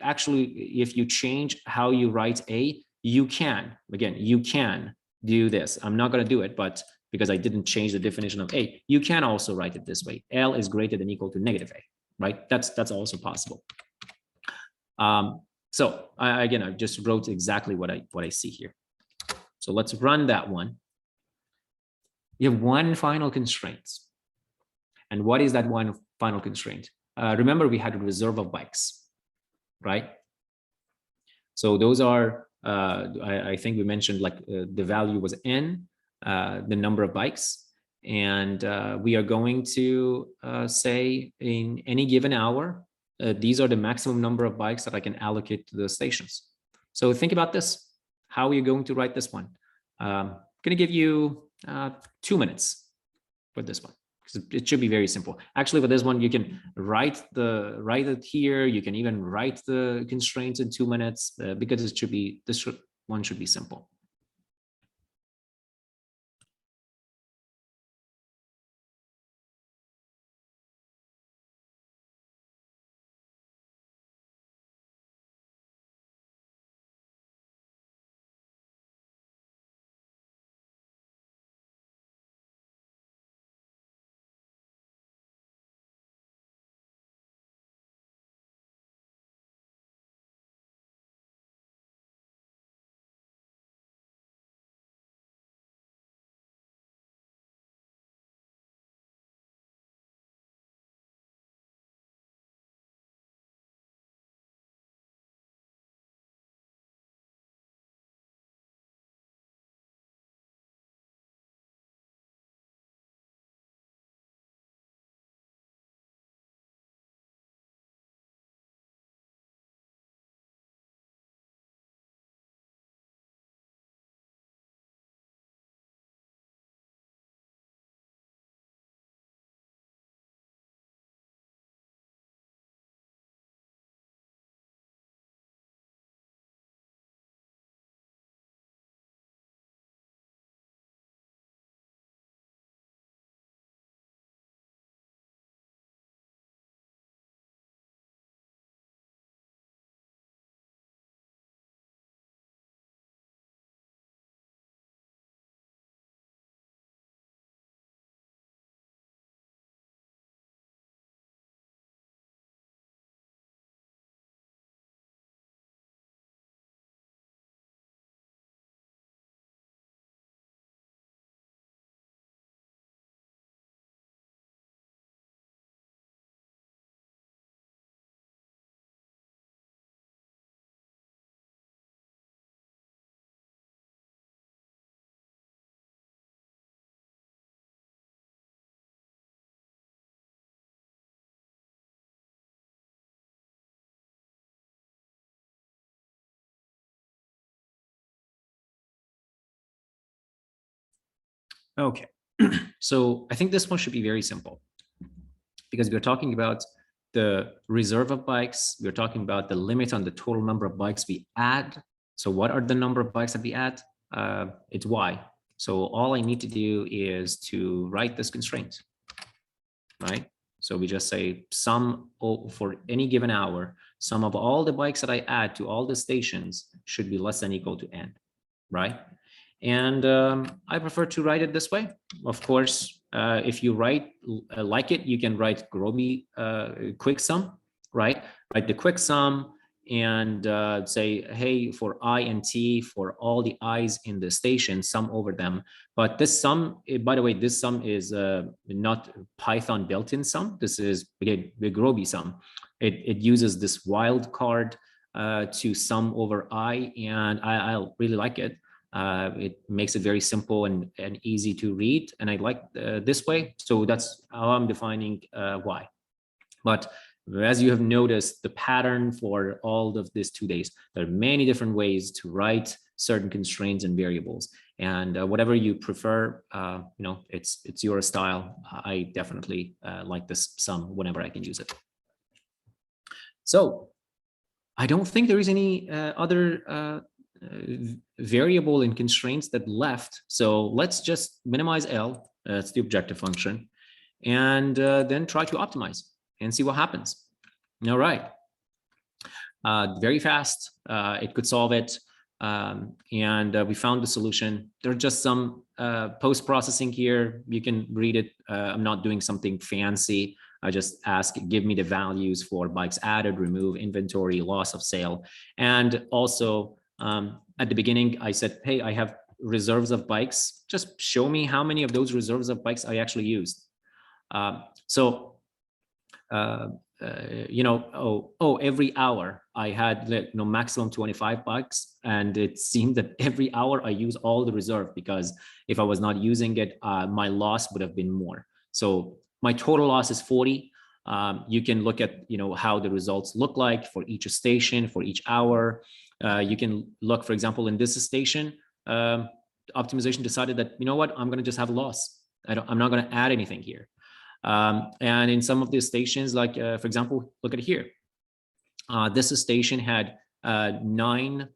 actually, if you change how you write A, you can do this. I'm not going to do it, but because I didn't change the definition of A. You can also write it this way. L is greater than equal to negative A, right? That's also possible. So again, I just wrote exactly what I see here. So let's run that one. You have one final constraint. And what is that one final constraint? Remember, we had a reserve of bikes, right? So those are, I think we mentioned like the value was n, the number of bikes. And we are going to say in any given hour, these are the maximum number of bikes that I can allocate to the stations. So think about this. How are you going to write this one? I'm going to give you 2 minutes for this one. It should be very simple. Actually, for this one, you can write it here. You can even write the constraints in 2 minutes because it should be, this one should be simple. Okay, so I think this one should be very simple because we're talking about the reserve of bikes. We're talking about the limit on the total number of bikes we add. So what are the number of bikes that we add? It's Y. So all I need to do is to write this constraint, right? So we just say sum for any given hour, sum of all the bikes that I add to all the stations should be less than equal to n, right? And I prefer to write it this way. Of course, if you write like it, you can write Gurobi quick sum, right? Write the quick sum and say, hey, for I and T, for all the I's in the station, sum over them. But this sum, by the way, this sum is not Python built-in sum. This is, again, the Gurobi sum. It uses this wildcard to sum over I, and I really like it. It makes it very simple and easy to read, and I like this way. So that's how I'm defining Y. But as you have noticed, the pattern for all of these 2 days, there are many different ways to write certain constraints and variables, and whatever you prefer, you know, it's your style. I definitely like this sum whenever I can use it. So I don't think there is any other variable and constraints that left. So let's just minimize L, that's the objective function, and then try to optimize and see what happens. All right. Very fast. It could solve it. and we found the solution. There's just some post-processing here. You can read it. I'm not doing something fancy. I just ask, give me the values for bikes added, remove, inventory, loss of sale. And also at the beginning, I said, hey, I have reserves of bikes. Just show me how many of those reserves of bikes I actually used. Every hour I had maximum 25 bikes, and it seemed that every hour I use all the reserve, because if I was not using it, my loss would have been more. So my total loss is 40. You can look at how the results look like for each station, for each hour. You can look, for example, in this station, optimization decided that, I'm going to just have a loss. I'm not going to add anything here. And in some of the stations, like for example, look at here. This station had 9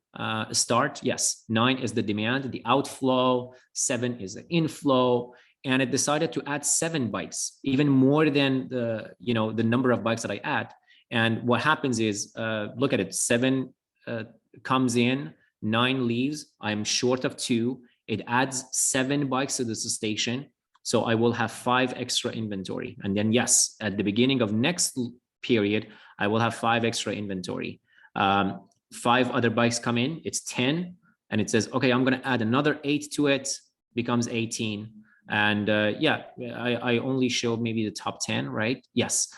start. Yes, 9 is the demand, the outflow, 7 is the inflow, and it decided to add 7 bikes, even more than the number of bikes that I add. And what happens is, look at it, 7 comes in, 9 leaves. I'm short of 2. It adds 7 bikes to this station. So I will have 5 extra inventory. And then yes, at the beginning of next period, I will have 5 extra inventory. 5 other bikes come in, it's 10. And it says, okay, I'm going to add another 8 to it, becomes 18. And I only showed maybe the top 10, right? Yes,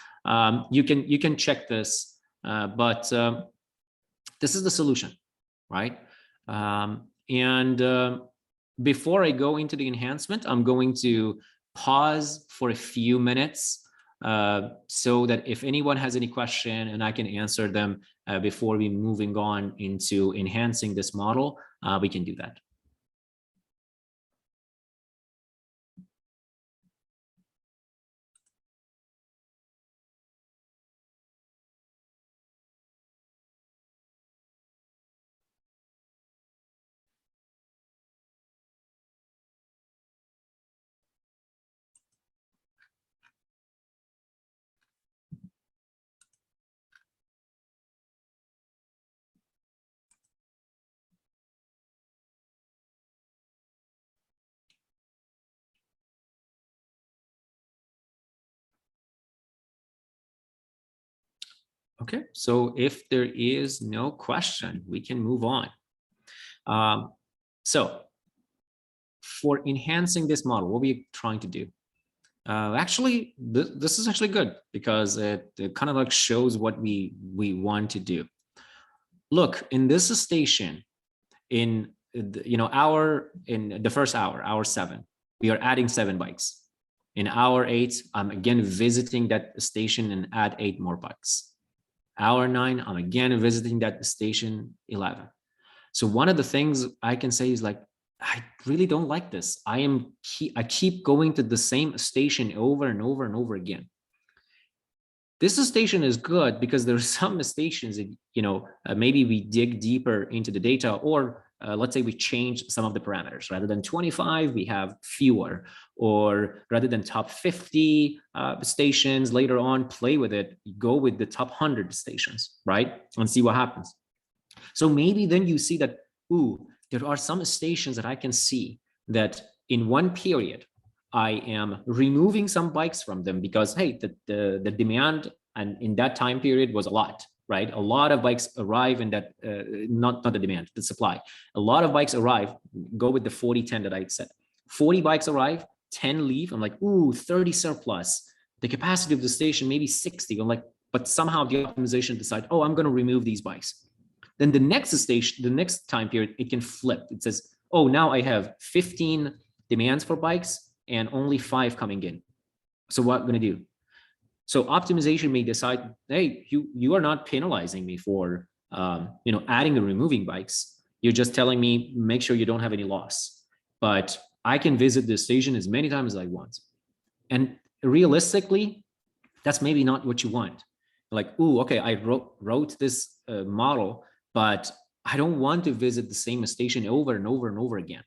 you can check this, but this is the solution, right? Before I go into the enhancement, I'm going to pause for a few minutes so that if anyone has any question and I can answer them before we moving on into enhancing this model, we can do that. Okay, so if there is no question, we can move on. So for enhancing this model, what are we trying to do? Actually, this is actually good, because it kind of like shows what we want to do. Look, in this station, in the first hour, hour 7, we are adding 7 bikes. In hour 8, I'm again visiting that station and add 8 more bikes. Hour 9, I'm again visiting that station, 11. So one of the things I can say is like, I really don't like this. I keep going to the same station over and over and over again. This station is good because there are some stations that, maybe we dig deeper into the data, or let's say we change some of the parameters. Rather than 25, we have fewer, or rather than top 50 stations later on, play with it, go with the top 100 stations, right? And see what happens. So maybe then you see that, ooh, there are some stations that I can see that in one period, I am removing some bikes from them because, hey, the demand and in that time period was a lot, right? A lot of bikes arrive in that, not the demand, the supply. A lot of bikes arrive, go with the 40-10 that I said. 40 bikes arrive, 10 leave. I'm like, ooh, 30 surplus. The capacity of the station, maybe 60. I'm like, but somehow the optimization decide, oh, I'm going to remove these bikes. Then the next station, the next time period, it can flip. It says, oh, now I have 15 demands for bikes and only 5 coming in. So what I'm going to do? So optimization may decide, hey, you are not penalizing me for adding and removing bikes. You're just telling me, make sure you don't have any loss. But I can visit this station as many times as I want. And realistically, that's maybe not what you want. Like, ooh, okay, I wrote this model, but I don't want to visit the same station over and over and over again.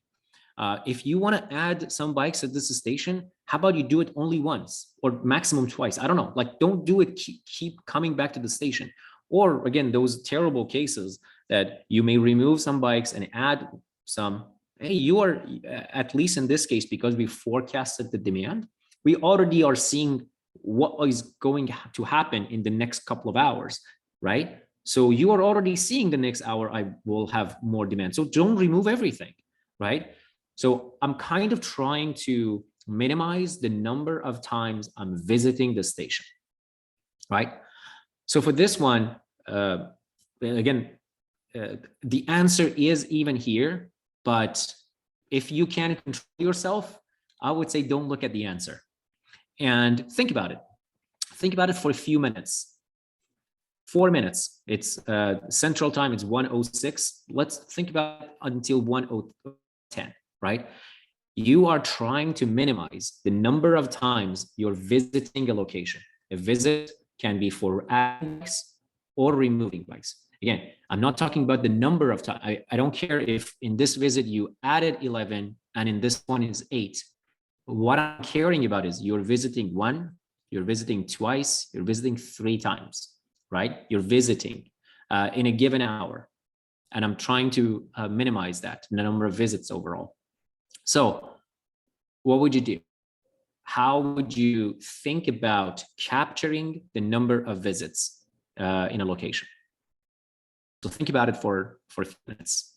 If you want to add some bikes at this station, how about you do it only once or maximum twice? I don't know, like don't do it, keep coming back to the station. Or again, those terrible cases that you may remove some bikes and add some. Hey, you are, at least in this case, because we forecasted the demand, we already are seeing what is going to happen in the next couple of hours, right? So you are already seeing the next hour I will have more demand. So don't remove everything, right? So I'm kind of trying to minimize the number of times I'm visiting the station, right? So for this one, again, the answer is even here, but if you can control yourself, I would say don't look at the answer and think about it. Think about it for a few minutes. 4 minutes. It's central time. It's 1:06. Let's think about it until 1:10, right? You are trying to minimize the number of times you're visiting a location. A visit can be for adding bikes or removing bikes. Again, I'm not talking about the number of times. I don't care if in this visit you added 11 and in this one is 8. What I'm caring about is you're visiting 1, you're visiting twice, you're visiting 3 times, right? You're visiting in a given hour. And I'm trying to minimize that, the number of visits overall. So what would you do? How would you think about capturing the number of visits in a location? So think about it for 3 minutes.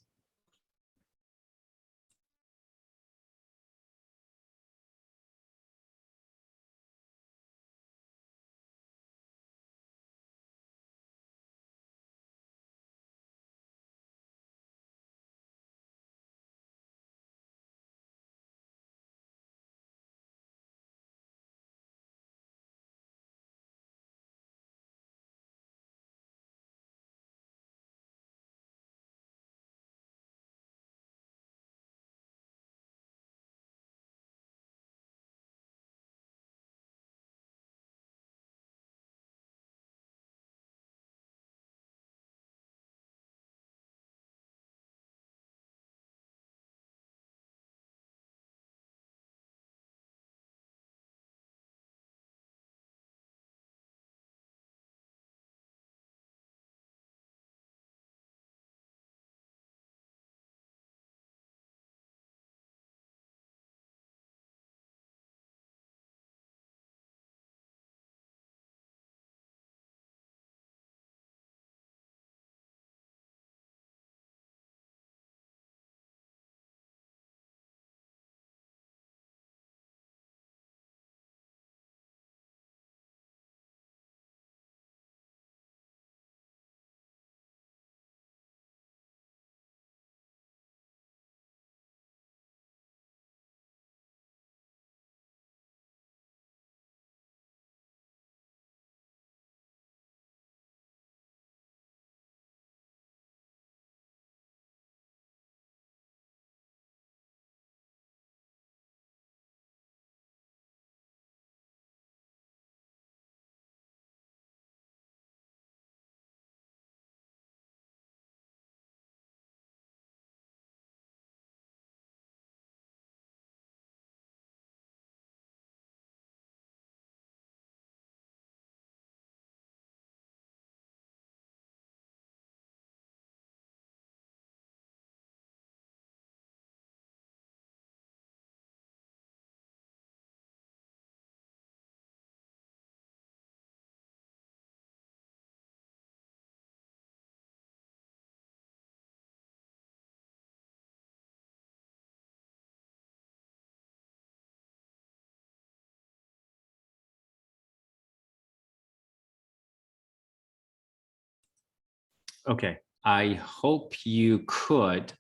Okay, I hope you could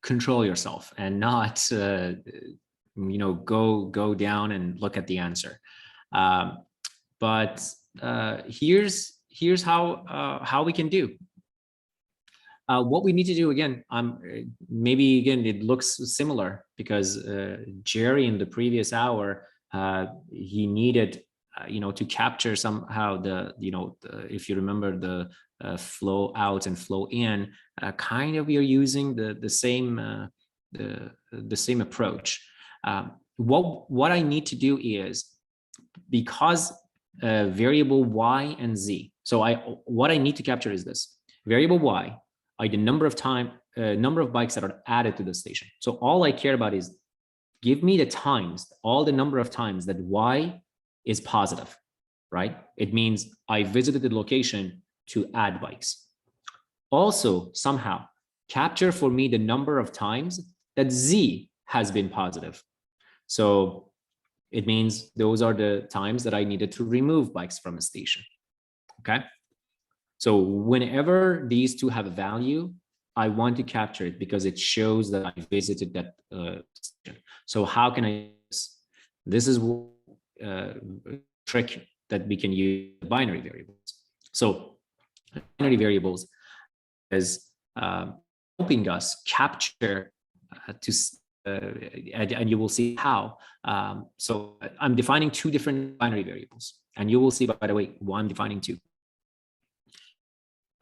control yourself and not, go down and look at the answer. But here's how we can do. What we need to do again, maybe again it looks similar because Jerry in the previous hour he needed to capture somehow if you remember the flow out and flow in, kind of we are using the same approach. What I need to do is, because variable y and z So what I need to capture is this. Variable y are the number of bikes that are added to the station. So all I care about is give me the times, all the number of times that y is positive, right? It means I visited the location to add bikes. Also, somehow capture for me the number of times that z has been positive. So it means those are the times that I needed to remove bikes from a station. Okay. So whenever these two have a value, I want to capture it because it shows that I visited that station. So how can I use this? This is a trick that we can use binary variables. So binary variables is helping us capture and you will see how. So I'm defining two different binary variables, and you will see, by the way, why I'm defining two.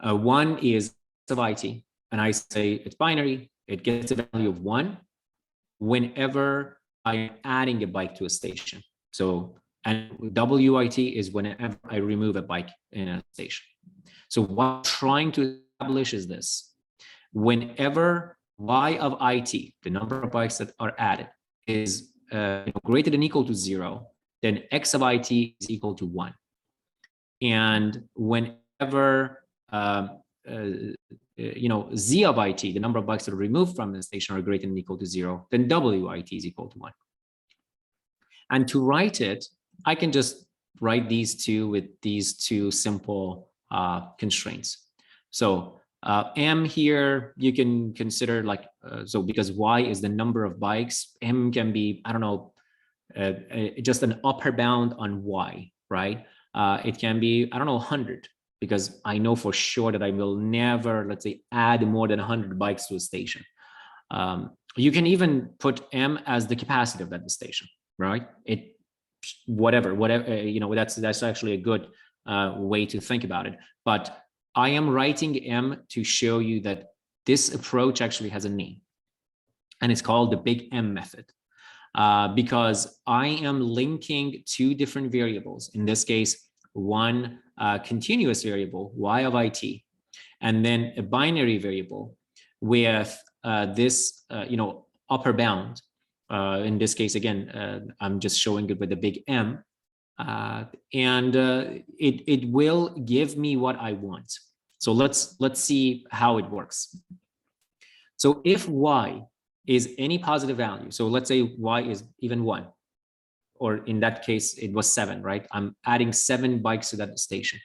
One is of IT, and I say it's binary. It gets a value of 1 whenever I'm adding a bike to a station. So, and WIT is whenever I remove a bike in a station. So what I'm trying to establish is this: whenever y of IT, the number of bikes that are added, is greater than or equal to 0, then x of IT is equal to 1. And whenever z of IT, the number of bikes that are removed from the station, are greater than or equal to 0, then WIT is equal to 1. And to write it, I can just write these two with these two simple constraints. So M here, you can consider like, so because Y is the number of bikes, M can be, I don't know, just an upper bound on Y, right? It can be, I don't know, 100, because I know for sure that I will never, let's say, add more than 100 bikes to a station. You can even put M as the capacity of that station, right? Whatever, that's actually a good way to think about it. But I am writing M to show you that this approach actually has a name, and it's called the big M method, because I am linking two different variables. In this case, one continuous variable, y of IT, and then a binary variable with this, upper bound. In this case, again, I'm just showing it with the big M. And it will give me what I want. So let's see how it works. So if y is any positive value, so let's say y is even 1, or in that case it was 7, right? I'm adding 7 bikes to that station.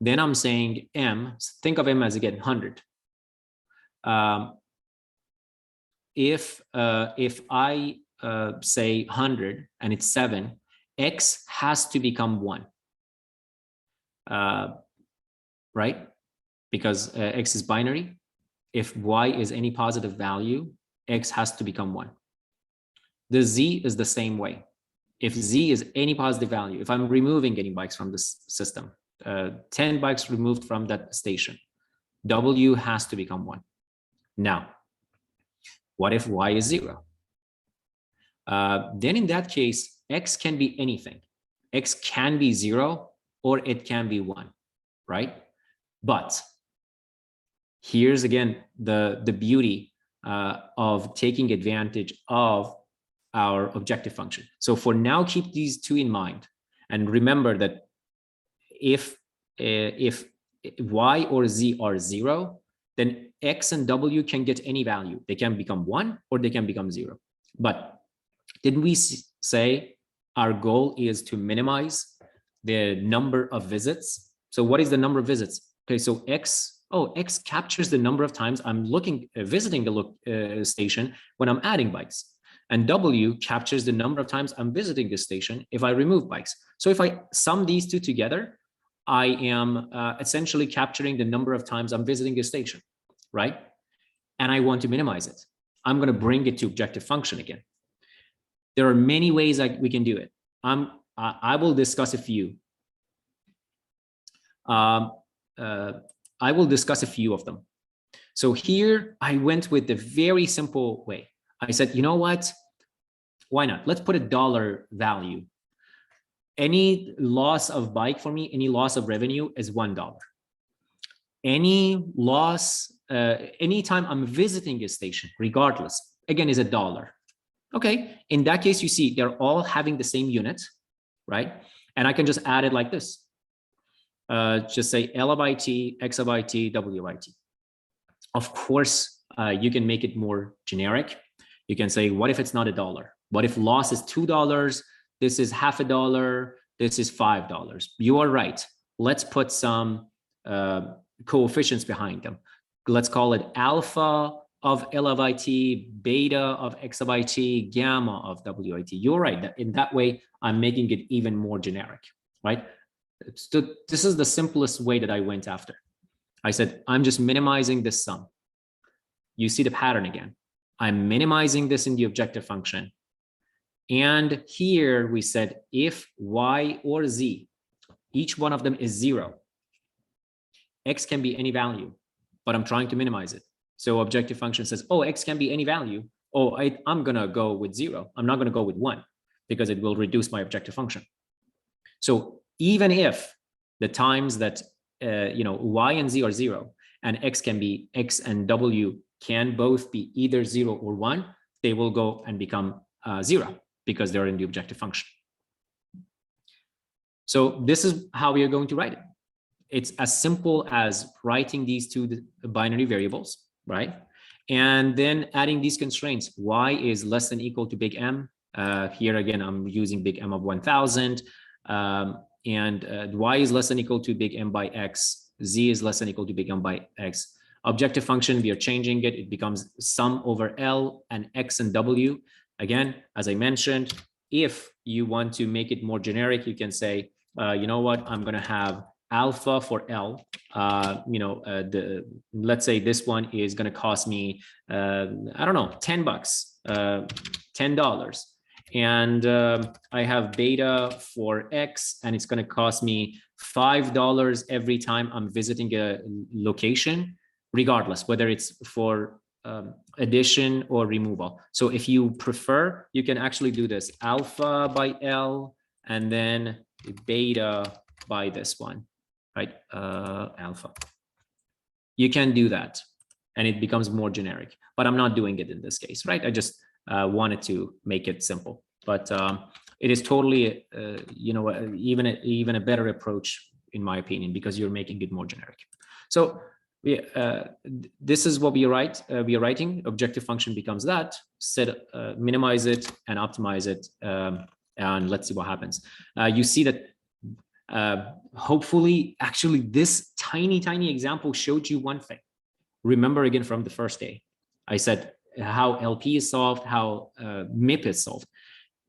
Then I'm saying M, think of M as again 100. If I say 100 and it's 7, X has to become 1, right? Because X is binary. If Y is any positive value, X has to become 1. The Z is the same way. If Z is any positive value, if I'm removing any bikes from this system, 10 bikes removed from that station, W has to become 1. Now, what if Y is 0? Then in that case, X can be anything. X can be 0 or it can be 1, right? But here's again the beauty of taking advantage of our objective function. So for now, keep these two in mind, and remember that if Y or Z are 0, then X and W can get any value. They can become 1 or they can become 0. But didn't we say our goal is to minimize the number of visits? So what is the number of visits? Okay, so X captures the number of times I'm visiting the station when I'm adding bikes. And W captures the number of times I'm visiting the station if I remove bikes. So if I sum these two together, I am essentially capturing the number of times I'm visiting the station, right? And I want to minimize it. I'm going to bring it to objective function again. There are many ways we can do it. I will discuss a few. I will discuss a few of them. So here I went with the very simple way. I said, you know what? Why not? Let's put a dollar value. Any loss of bike for me, any loss of revenue is $1. Any loss, anytime I'm visiting a station, regardless, again, is $1. Okay, in that case, you see they're all having the same unit, right? And I can just add it like this. Just say L of IT, X of IT, W of IT. Of course, you can make it more generic. You can say, what if it's not $1? What if loss is $2? This is $0.50. This is $5. You are right. Let's put some coefficients behind them. Let's call it alpha of L of IT, beta of X of IT, gamma of W IT. You're right. In that way, I'm making it even more generic, right? So this is the simplest way that I went after. I said, I'm just minimizing this sum. You see the pattern again. I'm minimizing this in the objective function. And here we said, if Y or Z, each one of them is 0, X can be any value, but I'm trying to minimize it. So objective function says, oh, X can be any value. Oh, I'm going to go with 0. I'm not going to go with 1 because it will reduce my objective function. So even if the times that, Y and Z are 0 and X and W can both be either 0 or 1, they will go and become 0 because they're in the objective function. So this is how we are going to write it. It's as simple as writing these two binary variables, right? And then adding these constraints. Y is less than equal to big M. Here again, I'm using big M of 1000. Y is less than equal to big M by X. Z is less than equal to big M by X. Objective function, we are changing it. It becomes sum over L and X and W. Again, as I mentioned, if you want to make it more generic, you can say, you know what, I'm going to have alpha for L. Let's say this one is going to cost me, I don't know, $10, $10. And I have beta for X, and it's going to cost me $5 every time I'm visiting a location, regardless, whether it's for addition or removal. So if you prefer, you can actually do this alpha by L and then beta by this one, right? Alpha. You can do that and it becomes more generic, but I'm not doing it in this case, right? I just wanted to make it simple, but it is totally, even a better approach in my opinion, because you're making it more generic. So this is what we write. We are writing. Objective function becomes that. Minimize it and optimize it, and let's see what happens. You see that hopefully, actually, this tiny example showed you one thing. Remember again from the first day, I said how LP is solved, how MIP is solved.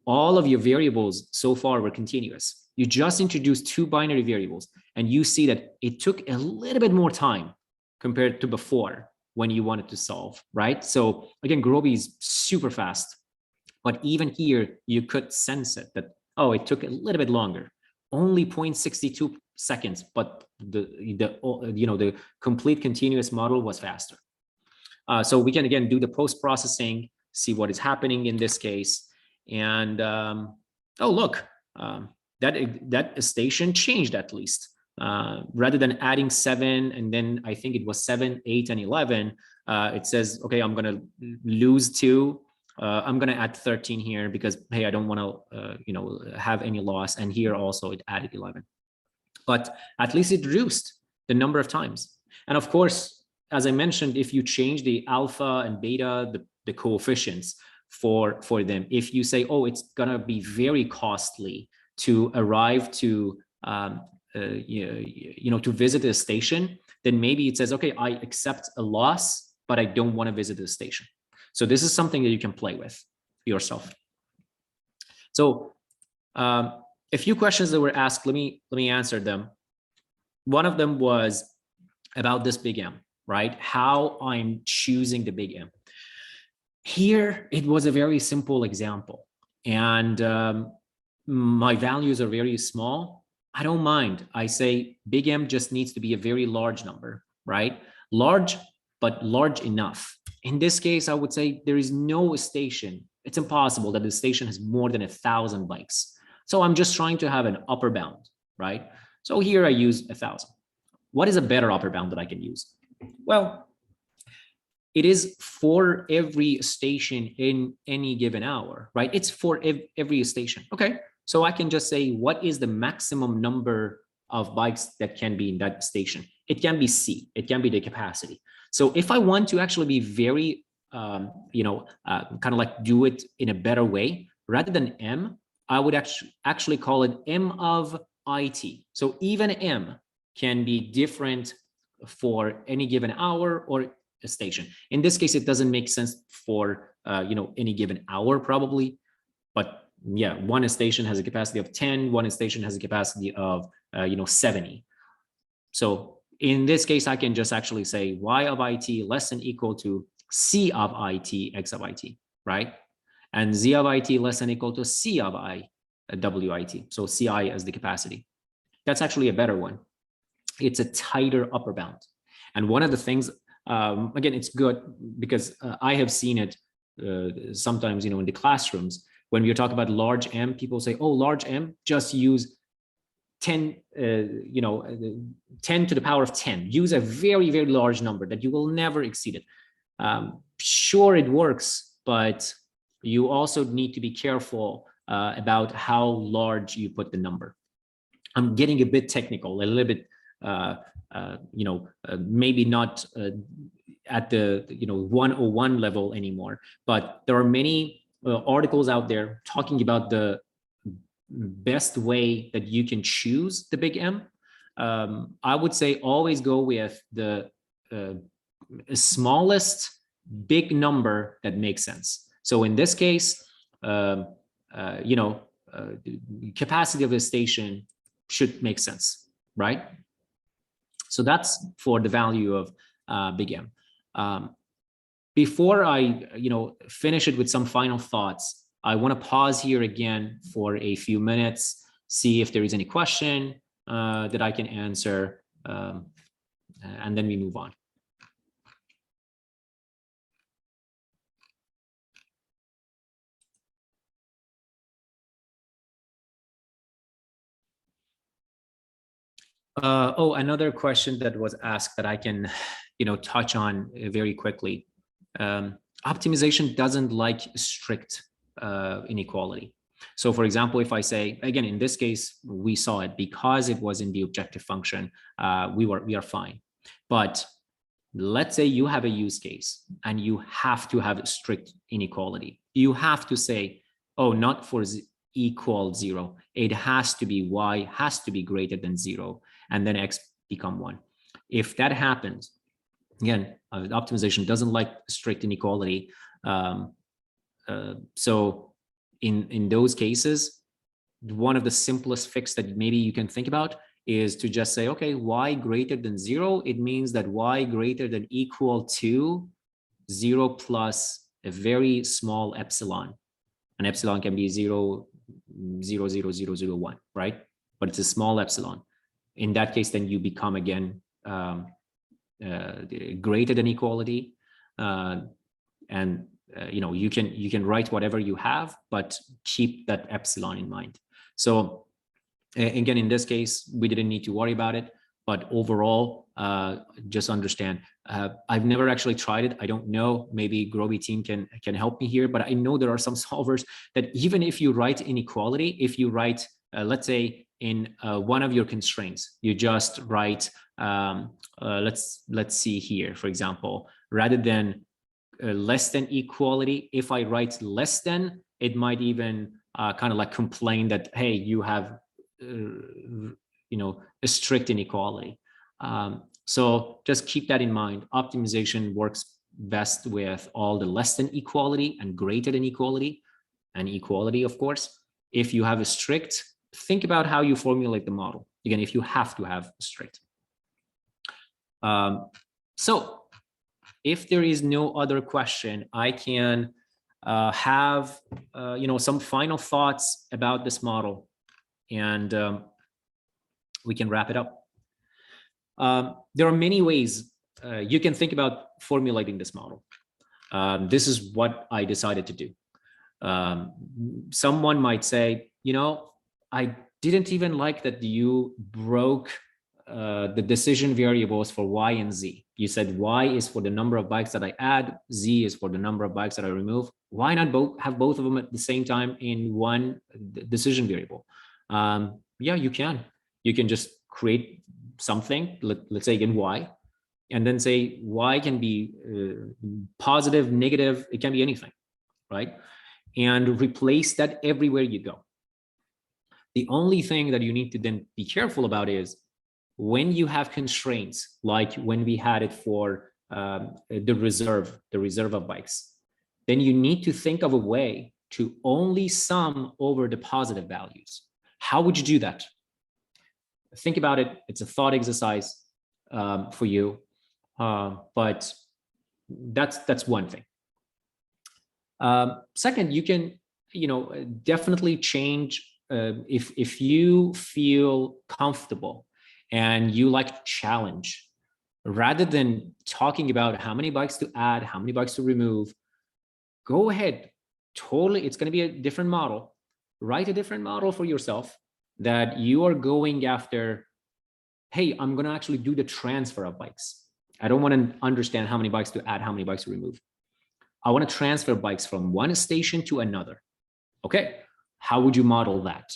All of your variables so far were continuous. You just introduced two binary variables, and you see that it took a little bit more time compared to before when you wanted to solve, right? So again, Gurobi is super fast, but even here you could sense it that, oh, it took a little bit longer, only 0.62 seconds, but the complete continuous model was faster. So we can again do the post-processing, see what is happening in this case, and oh look, that station changed at least. Rather than adding 7 and then I think it was 7, 8, and 11, it says, okay, I'm going to lose 2. I'm going to add 13 here because, hey, I don't want to, have any loss. And here also it added 11. But at least it reduced the number of times. And of course, as I mentioned, if you change the alpha and beta, the coefficients for them, if you say, oh, it's going to be very costly to arrive to to visit a station, then maybe it says, okay, I accept a loss, but I don't want to visit the station. So this is something that you can play with yourself. So a few questions that were asked, let me answer them. One of them was about this big M, right? How I'm choosing the big M. Here, it was a very simple example, and my values are very small. I don't mind. I say big M just needs to be a very large number, right? Large, but large enough. In this case, I would say there is no station. It's impossible that the station has more than 1,000 bikes. So I'm just trying to have an upper bound, right? So here I use 1,000. What is a better upper bound that I can use? Well, it is for every station in any given hour, right? It's for every station. Okay, so I can just say, what is the maximum number of bikes that can be in that station? It can be C, it can be the capacity. So if I want to actually be very, kind of like do it in a better way, rather than M, I would actually call it M of IT. So even M can be different for any given hour or a station. In this case, it doesn't make sense for any given hour probably, but yeah, one station has a capacity of 10, one station has a capacity of 70. So in this case, I can just actually say Y of IT less than equal to C of IT X of IT, right? And Z of IT less than equal to C of I WIT. So CI as the capacity. That's actually a better one. It's a tighter upper bound. And one of the things, again, it's good because I have seen it sometimes, in the classrooms, when we talk about large M, people say, oh, large M, just use 10, 10 to the power of 10. Use a very, very large number that you will never exceed it. Sure, it works, but you also need to be careful about how large you put the number. I'm getting a bit technical, a little bit, maybe not at the 101 level anymore, but there are many articles out there talking about the best way that you can choose the big M. I would say always go with the smallest big number that makes sense. So in this case, capacity of a station should make sense, right? So that's for the value of big M. Before I finish it with some final thoughts, I want to pause here again for a few minutes, see if there is any question that I can answer, and then we move on. Another question that was asked that I can, touch on very quickly. Optimization doesn't like strict inequality. So for example, if I say, again, in this case, we saw it because it was in the objective function, we are fine. But let's say you have a use case and you have to have strict inequality. You have to say, oh, not for equal 0. It has to be Y has to be greater than 0, and then X become 1. If that happens, again, optimization doesn't like strict inequality. So in those cases, one of the simplest fix that maybe you can think about is to just say, okay, Y greater than 0, it means that Y greater than equal to 0 plus a very small epsilon. An epsilon can be 0.00001, right? But it's a small epsilon. In that case, then you become again greater than equality, and you can write whatever you have, but keep that epsilon in mind. So again, in this case, we didn't need to worry about it, but overall, just understand. I've never actually tried it. I don't know. Maybe Gurobi team can help me here, but I know there are some solvers that even if you write inequality, if you write, let's say in one of your constraints, you just write, let's see here, for example, rather than less than equality, if I write less than, it might even kind of like complain that, hey, you have a strict inequality. So just keep that in mind. Optimization works best with all the less than equality and greater than equality, and equality, of course. If you have a strict, think about how you formulate the model. Again, if you have to have strict. So if there is no other question, I can have some final thoughts about this model, and we can wrap it up. There are many ways you can think about formulating this model. This is what I decided to do. Someone might say, I didn't even like that you broke the decision variables for Y and Z. You said Y is for the number of bikes that I add, Z is for the number of bikes that I remove. Why not have both of them at the same time in one decision variable? Yeah, you can. You can just create something, let's say again Y, and then say Y can be positive, negative, it can be anything, right? And replace that everywhere you go. The only thing that you need to then be careful about is when you have constraints, like when we had it for the reserve of bikes, then you need to think of a way to only sum over the positive values. How would you do that? Think about it. It's a thought exercise for you, but that's one thing. Second, you can, definitely change if you feel comfortable and you like challenge, rather than talking about how many bikes to add, how many bikes to remove, go ahead. Totally, it's going to be a different model. Write a different model for yourself that you are going after. Hey, I'm going to actually do the transfer of bikes. I don't want to understand how many bikes to add, how many bikes to remove. I want to transfer bikes from one station to another. Okay, how would you model that?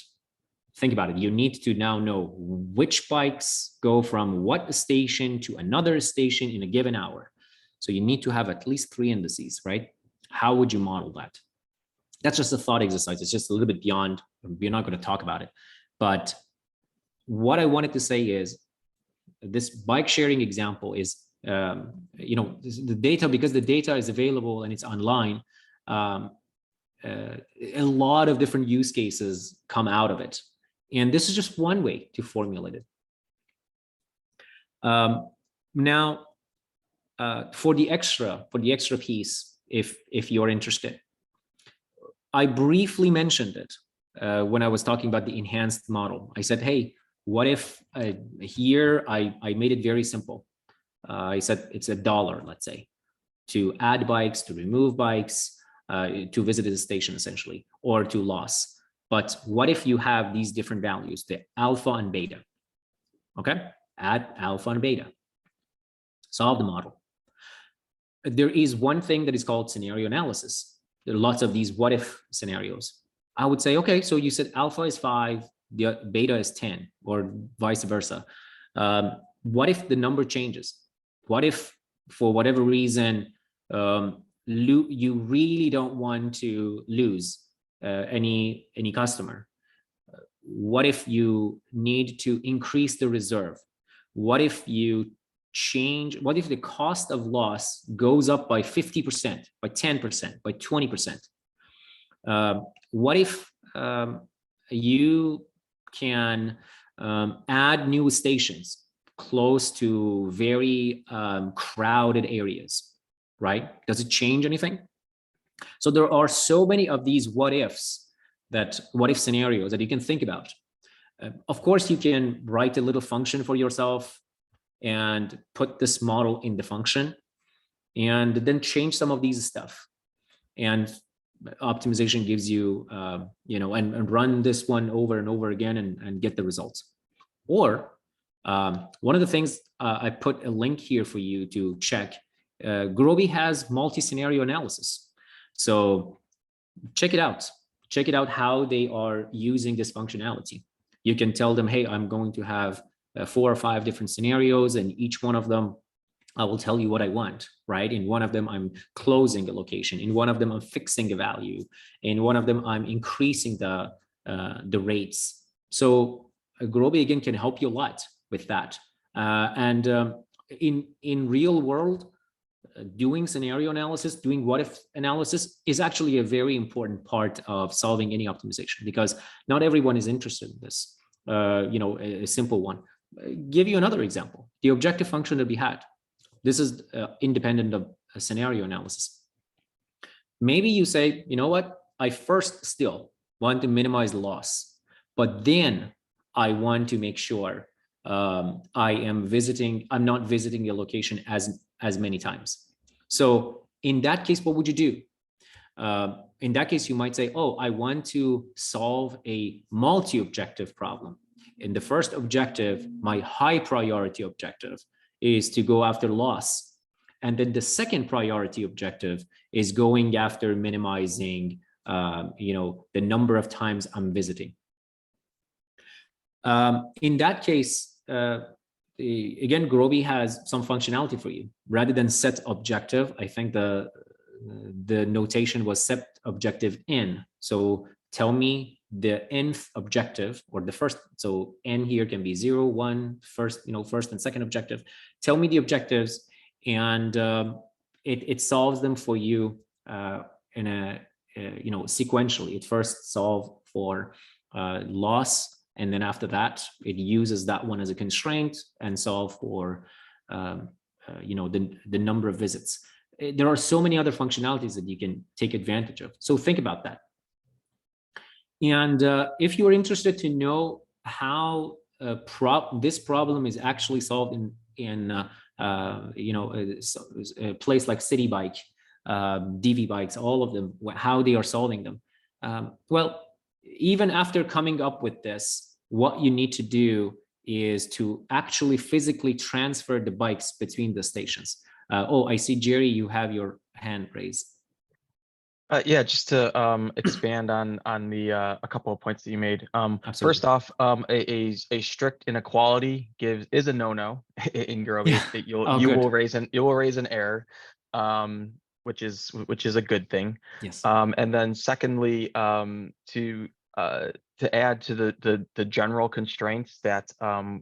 Think about it. You need to now know which bikes go from what station to another station in a given hour. So you need to have at least 3 indices, right? How would you model that? That's just a thought exercise. It's just a little bit beyond. We're not going to talk about it. But what I wanted to say is this bike sharing example is, the data, because the data is available and it's online, a lot of different use cases come out of it. And this is just one way to formulate it. Now, for the extra piece, if you're interested, I briefly mentioned it when I was talking about the enhanced model. I said, hey, what if here I made it very simple. I said it's $1, let's say, to add bikes, to remove bikes, to visit the station essentially, or to loss. But what if you have these different values, the alpha and beta? Okay, add alpha and beta. Solve the model. There is one thing that is called scenario analysis. There are lots of these what if scenarios. I would say, okay, so you said alpha is 5, the beta is 10, or vice versa. What if the number changes? What if, for whatever reason, you really don't want to lose any customer? What if you need to increase the reserve? What if you change? What if the cost of loss goes up by 50%, by 10%, by 20%? What if you can add new stations close to very crowded areas, right? Does it change anything? So there are so many of these what ifs, what if scenarios that you can think about. Of course, you can write a little function for yourself and put this model in the function and then change some of these stuff. And optimization gives you, and run this one over and over again and get the results. Or one of the things, I put a link here for you to check. Gurobi has multi-scenario analysis. So check it out. Check it out how they are using this functionality. You can tell them, hey, I'm going to have 4 or 5 different scenarios, and each one of them, I will tell you what I want, right? In one of them, I'm closing a location. In one of them, I'm fixing a value. In one of them, I'm increasing the rates. So Gurobi, again, can help you a lot with that. In real world, doing scenario analysis, doing what if analysis is actually a very important part of solving any optimization, because not everyone is interested in this. A simple one. Give you another example. The objective function that we had. This is independent of a scenario analysis. Maybe you say, you know what? I first still want to minimize loss, but then I want to make sure I'm not visiting a location as many times. So in that case, what would you do? in that case, you might say, oh, I want to solve a multi-objective problem. In the first objective, my high priority objective is to go after loss. And then the second priority objective is going after minimizing, the number of times I'm visiting. In that case, again, Gurobi has some functionality for you. Rather than set objective, I think the notation was set objective in. So tell me the nth objective, or the first. So n here can be 0, 1, first and second objective. Tell me the objectives, and it solves them for you in a sequentially. It first solve for loss, and then after that, it uses that one as a constraint and solve for the number of visits. There are so many other functionalities that you can take advantage of. So think about that. And if you're interested to know how this problem is actually solved in a place like City Bike, DV Bikes, all of them, how they are solving them. Well, even after coming up with this, what you need to do is to actually physically transfer the bikes between the stations. Oh, I see, Jerry, you have your hand raised. Yeah, just to expand on the a couple of points that you made. Absolutely. First off, a strict inequality is a no-no in Gurobi. Yeah. You will raise an error, which is a good thing. Yes. And then secondly, to add to the general constraints that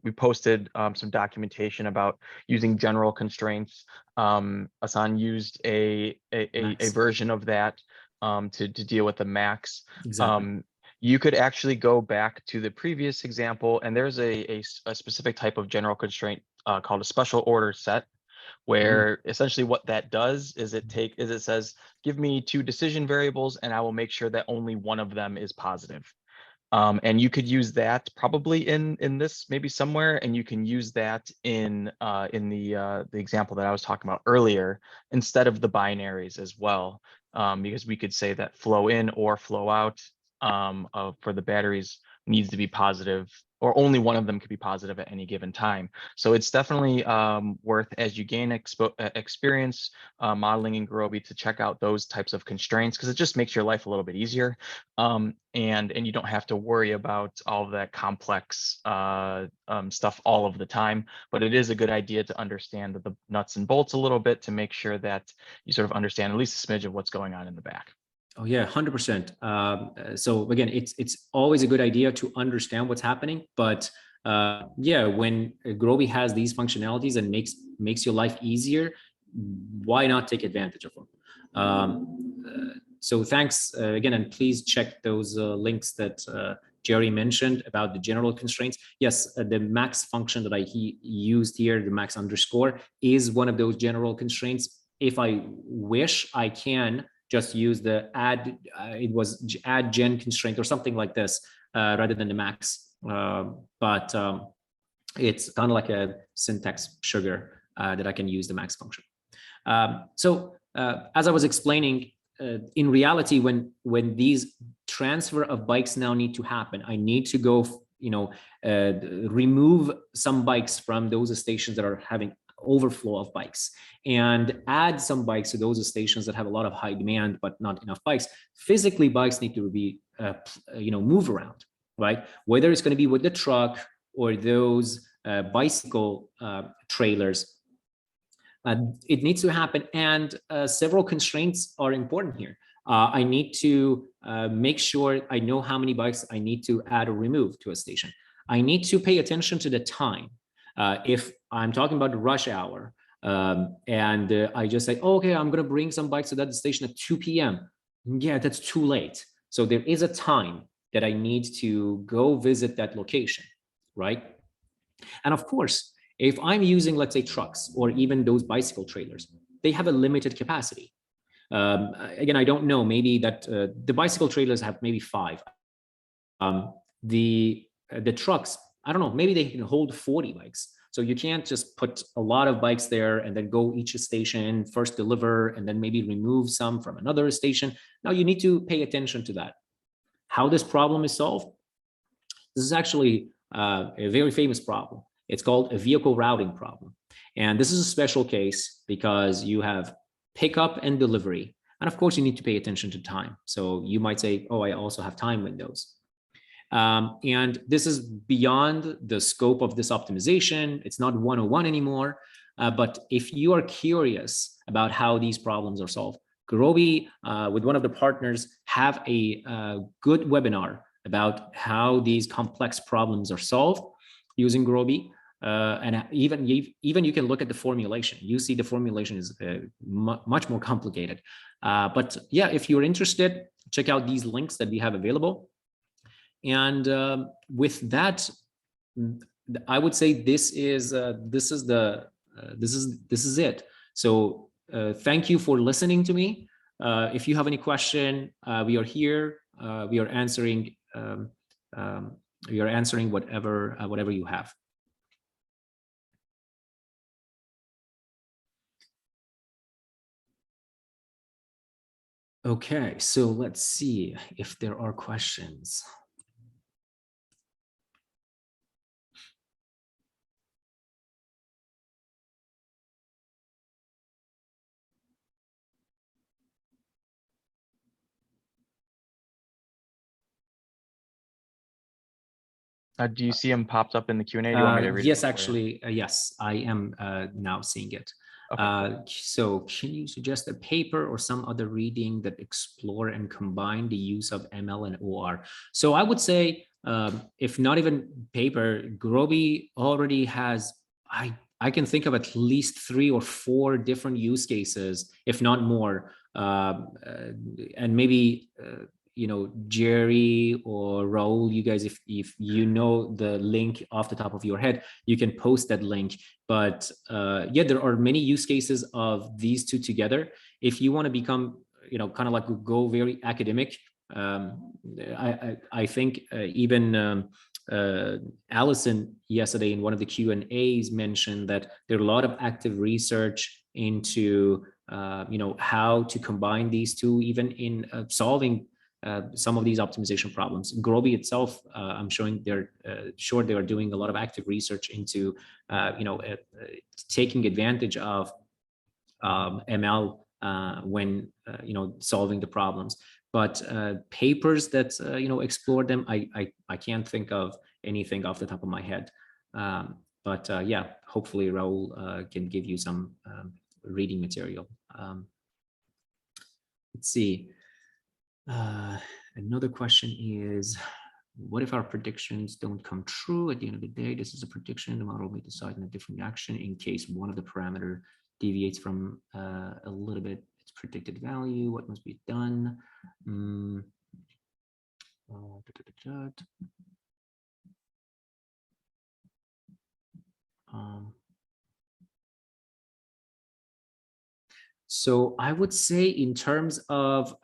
we posted some documentation about using general constraints. Hasan used a version of that to deal with the max. Exactly. You could actually go back to the previous example, and there's a specific type of general constraint called a special order set, where essentially what that does is it says, give me 2 decision variables and I will make sure that only one of them is positive. And you could use that probably in this maybe somewhere, and you can use that in the example that I was talking about earlier instead of the binaries as well, because we could say that flow in or flow out for the batteries needs to be positive, or only one of them could be positive at any given time. So it's definitely worth, as you gain experience modeling in Gurobi, to check out those types of constraints, because it just makes your life a little bit easier. And you don't have to worry about all of that complex stuff all of the time. But it is a good idea to understand the nuts and bolts a little bit to make sure that you sort of understand at least a smidge of what's going on in the back. Oh yeah, 100%. So again, it's always a good idea to understand what's happening, but yeah, when Gurobi has these functionalities and makes your life easier, why not take advantage of them? So thanks again, and please check those links that Jerry mentioned about the general constraints. Yes, the max function that he used here, the max underscore, is one of those general constraints. If I wish, I can just use the add, it was add gen constraint or something like this, rather than the max. But it's kind of like a syntax sugar that I can use the max function. So as I was explaining, in reality, when these transfer of bikes now need to happen, I need to go, remove some bikes from those stations that are having overflow of bikes and add some bikes to those stations that have a lot of high demand but not enough bikes. Physically, bikes need to be move around, right? Whether it's going to be with the truck or those bicycle trailers, it needs to happen. And several constraints are important here. I need to make sure I know how many bikes I need to add or remove to a station. I need to pay attention to the time. If I'm talking about rush hour, and I just say, oh, okay, I'm going to bring some bikes to that station at 2 p.m. Yeah, that's too late. So there is a time that I need to go visit that location, right? And of course, if I'm using, let's say, trucks or even those bicycle trailers, they have a limited capacity. Again, I don't know, maybe that the bicycle trailers have maybe 5. The trucks, I don't know, maybe they can hold 40 bikes. So you can't just put a lot of bikes there and then go each station, first deliver, and then maybe remove some from another station. Now you need to pay attention to that. How this problem is solved? This is actually a very famous problem. It's called a vehicle routing problem. And this is a special case because you have pickup and delivery. And of course, you need to pay attention to time. So you might say, oh, I also have time windows. And this is beyond the scope of this optimization. It's not 101 anymore. But if you are curious about how these problems are solved, Gurobi, with one of the partners, have a good webinar about how these complex problems are solved using Gurobi. And even you can look at the formulation. You see the formulation is much more complicated. But yeah, if you're interested, check out these links that we have available. And with that, I would say this is it. So thank you for listening to me. If you have any question, we are here. We are answering. Whatever you have. Okay, so let's see if there are questions. Do you see them popped up in the Q&A? Do you want me to read Yes, it? actually, yes, I am now seeing it. Okay. So can you suggest a paper or some other reading that explore and combine the use of ML and OR? So I would say, if not even paper, Gurobi already has, I can think of at least 3 or 4 different use cases, if not more. And maybe, Jerry or Raul, you guys, if you know the link off the top of your head, you can post that link. But yeah, there are many use cases of these two together. If you want to become, kind of like go very academic, I think even Allison yesterday in one of the Q&As mentioned that there are a lot of active research into how to combine these two, even in solving some of these optimization problems. Gurobi itself, I'm showing they're sure they are doing a lot of active research into taking advantage of ML when solving the problems. But papers that explore them, I can't think of anything off the top of my head. But yeah, hopefully Raul can give you some reading material. Let's see. Another question is, what if our predictions don't come true at the end of the day? This is a prediction. The model may decide on a different action in case one of the parameter deviates from a little bit its predicted value. What must be done? So I would say, in terms of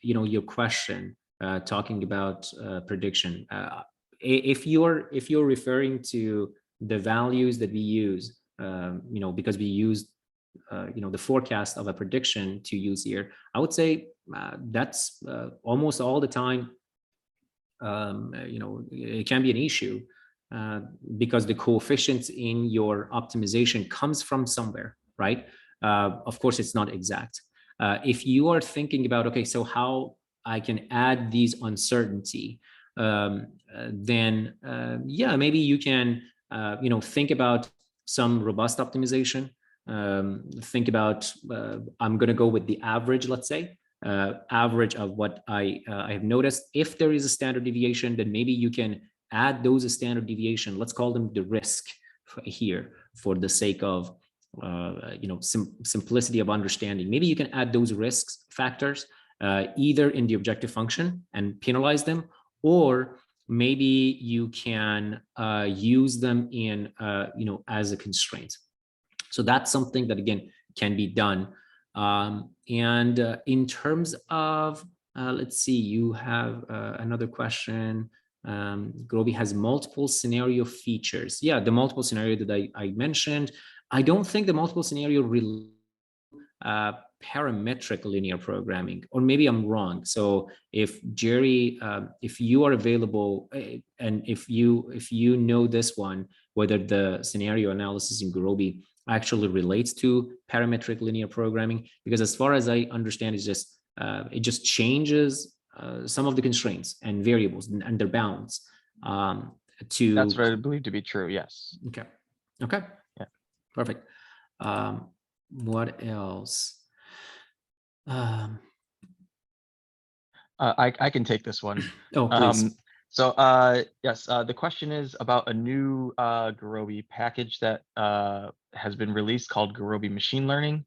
your question, talking about prediction, if you're referring to the values that we use, because we use the forecast of a prediction to use here, I would say that's almost all the time. It can be an issue because the coefficients in your optimization comes from somewhere, right? Of course, it's not exact. If you are thinking about, okay, so how I can add these uncertainty, then yeah, maybe you can think about some robust optimization. Think about I'm going to go with the average, let's say. Average of what I have noticed. If there is a standard deviation, then maybe you can add those standard deviation. Let's call them the risk here for the sake of simplicity of understanding. Maybe you can add those risks factors either in the objective function and penalize them, or maybe you can use them in as a constraint. So that's something that again can be done. And in terms of let's see, you have another question. Gurobi has multiple scenario features. Yeah, the multiple scenario that I mentioned. I don't think the multiple scenario parametric linear programming, or maybe I'm wrong. So if Jerry, if you are available, and if you know this one, whether the scenario analysis in Gurobi actually relates to parametric linear programming, because as far as I understand, it just changes some of the constraints and variables and their bounds That's to. what I believe to be true. Yes. Okay. Okay. Yeah. Perfect. What else? I can take this one. Oh, please. So yes, the question is about a new Gurobi package that has been released called Gurobi Machine Learning.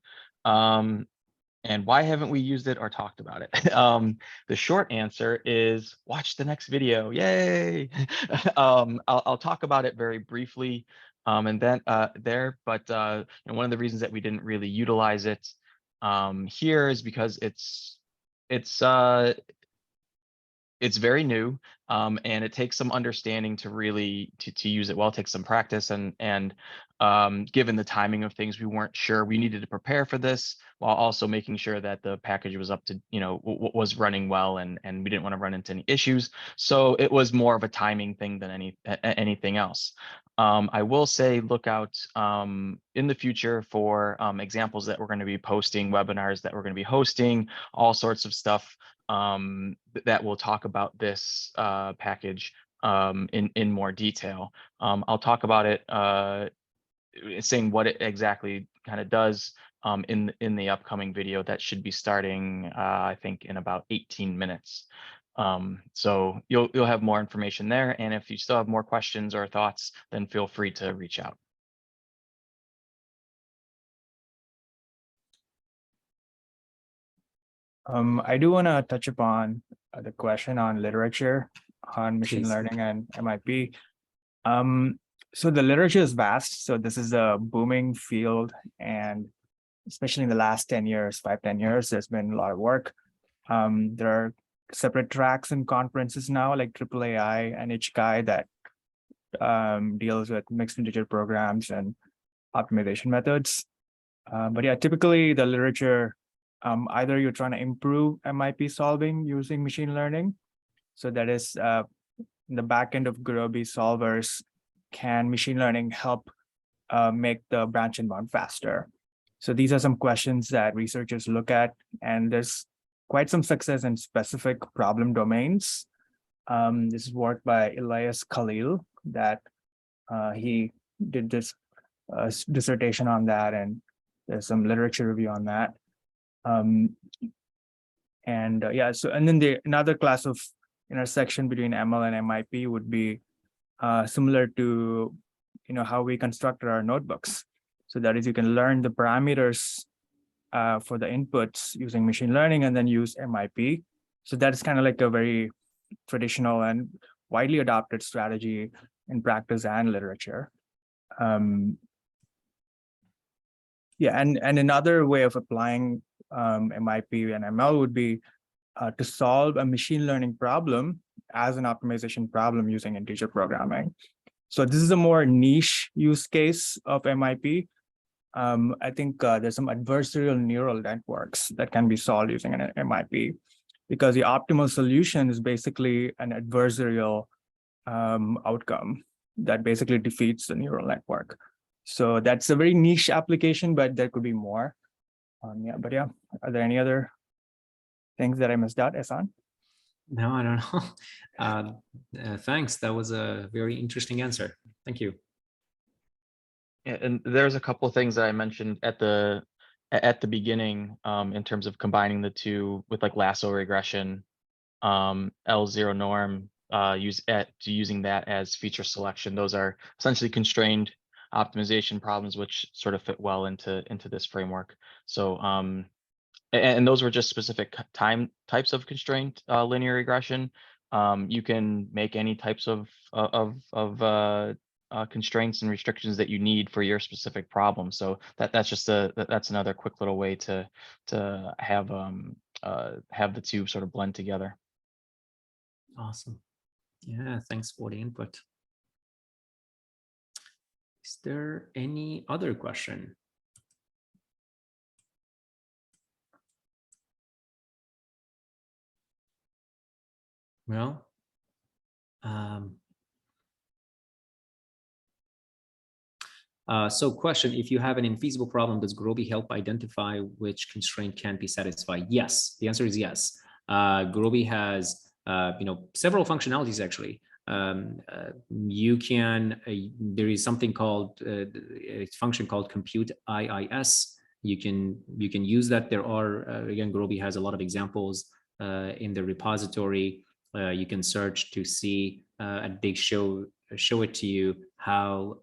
And why haven't we used it or talked about it? The short answer is watch the next video. Yay! I'll talk about it very briefly, and then but and one of the reasons that we didn't really utilize it here is because it's very new, and it takes some understanding to really to use it well. It takes some practice, and given the timing of things, we weren't sure. We needed to prepare for this while also making sure that the package was up to, was running well, and we didn't want to run into any issues. So it was more of a timing thing than anything else. I will say look out in the future for examples that we're going to be posting, webinars that we're going to be hosting, all sorts of stuff that will talk about this package in more detail. I'll talk about it, saying what it exactly kind of does in the upcoming video that should be starting, I think, in about 18 minutes. So you'll have more information there, and if you still have more questions or thoughts, then feel free to reach out. I do want to touch upon the question on literature on machine Please. learning and MIP. So the literature is vast. So this is a booming field, and especially in the last 10 years, 5-10 years, there's been a lot of work. There are separate tracks and conferences now, like AAAI and HCI, that deals with mixed integer programs and optimization methods. But yeah, typically the literature, either you're trying to improve MIP solving using machine learning. So that is in the back end of Gurobi solvers, can machine learning help make the branch and bound faster? So these are some questions that researchers look at, and there's quite some success in specific problem domains. This is work by Elias Khalil that he did this dissertation on that, and there's some literature review on that. Yeah, so and then another class of intersection between ML and MIP would be similar to how we constructed our notebooks. So that is, you can learn the parameters for the inputs using machine learning and then use MIP. So that is kind of like a very traditional and widely adopted strategy in practice and literature. Yeah, and another way of applying MIP and ML would be to solve a machine learning problem as an optimization problem using integer programming. So this is a more niche use case of MIP. I think there's some adversarial neural networks that can be solved using an MIP, because the optimal solution is basically an adversarial outcome that basically defeats the neural network. So that's a very niche application, but there could be more. Yeah, are there any other things that I missed out, Ehsan? No, I don't know. Thanks. That was a very interesting answer. Thank you. Yeah, and there's a couple of things that I mentioned at the beginning in terms of combining the two with like lasso regression, L0 norm, using that as feature selection. Those are essentially constrained optimization problems which sort of fit well into this framework. So and those were just specific types of constraint linear regression. You can make any types of constraints and restrictions that you need for your specific problem. So that's another quick little way to have the two sort of blend together. Awesome. Yeah, thanks for the input. Is there any other question? Well, so question, if you have an infeasible problem, does Gurobi help identify which constraint can be satisfied? Yes, the answer is yes. Gurobi has several functionalities actually. You can, there is something called, a function called compute IIS. You can use that. There are, again, Gurobi has a lot of examples in the repository. You can search to see, and they show it to you how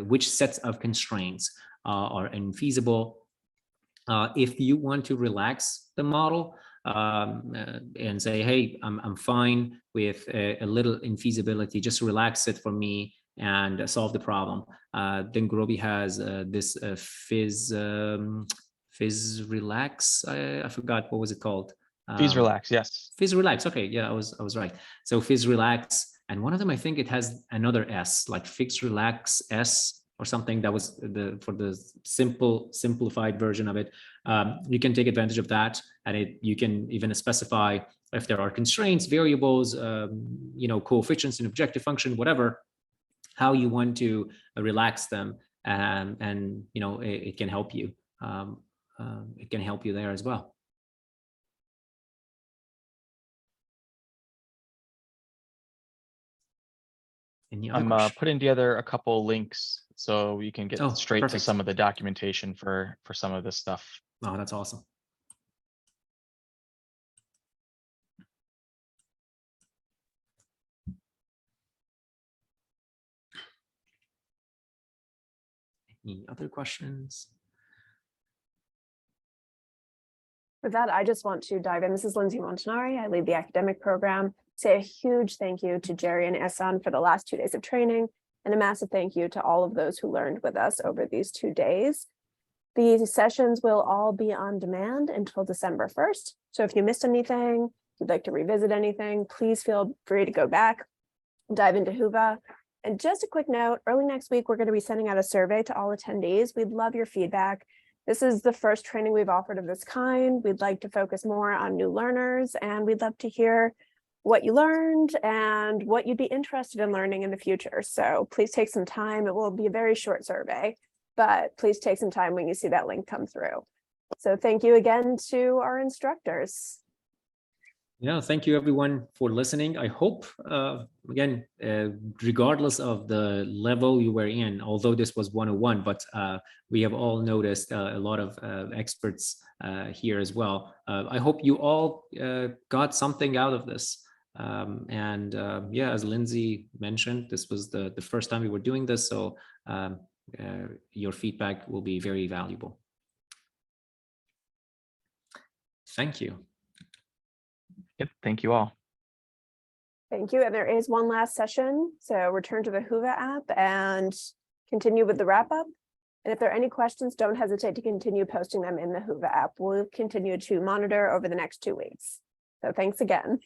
which sets of constraints are infeasible. If you want to relax the model and say, hey, I'm fine with a little infeasibility, just relax it for me and solve the problem, then Gurobi has this fizz relax. I forgot, what was it called? Fizz relax, yes. Fizz relax. Okay, yeah, I was right. So fizz relax, and one of them, I think it has another S, like fix relax S or something. That was for the simplified version of it. You can take advantage of that, and you can even specify if there are constraints, variables, coefficients in objective function, whatever, how you want to relax them, and it can help you. It can help you there as well. I'm putting together a couple links so you can get straight perfect. to some of the documentation for some of this stuff. Oh, that's awesome. Any other questions? With that, I just want to dive in. This is Lindsay Montanari. I lead the academic program. Say a huge thank you to Jerry and Ehsan for the last 2 days of training, and a massive thank you to all of those who learned with us over these 2 days. These sessions will all be on demand until December 1st. So if you missed anything, if you'd like to revisit anything, please feel free to go back, dive into Whova. And just a quick note, early next week, we're going to be sending out a survey to all attendees. We'd love your feedback. This is the first training we've offered of this kind. We'd like to focus more on new learners, and we'd love to hear what you learned and what you'd be interested in learning in the future. So please take some time. It will be a very short survey, but please take some time when you see that link come through. So thank you again to our instructors. Yeah, thank you everyone for listening. I hope, again, regardless of the level you were in, although this was 101, but we have all noticed a lot of experts here as well. I hope you all got something out of this. Yeah, as Lindsay mentioned, this was the first time we were doing this, so your feedback will be very valuable. Thank you. Yep, thank you all. Thank you. And there is one last session. So return to the Whova app and continue with the wrap up. And if there are any questions, don't hesitate to continue posting them in the Whova app. We'll continue to monitor over the next 2 weeks. So thanks again.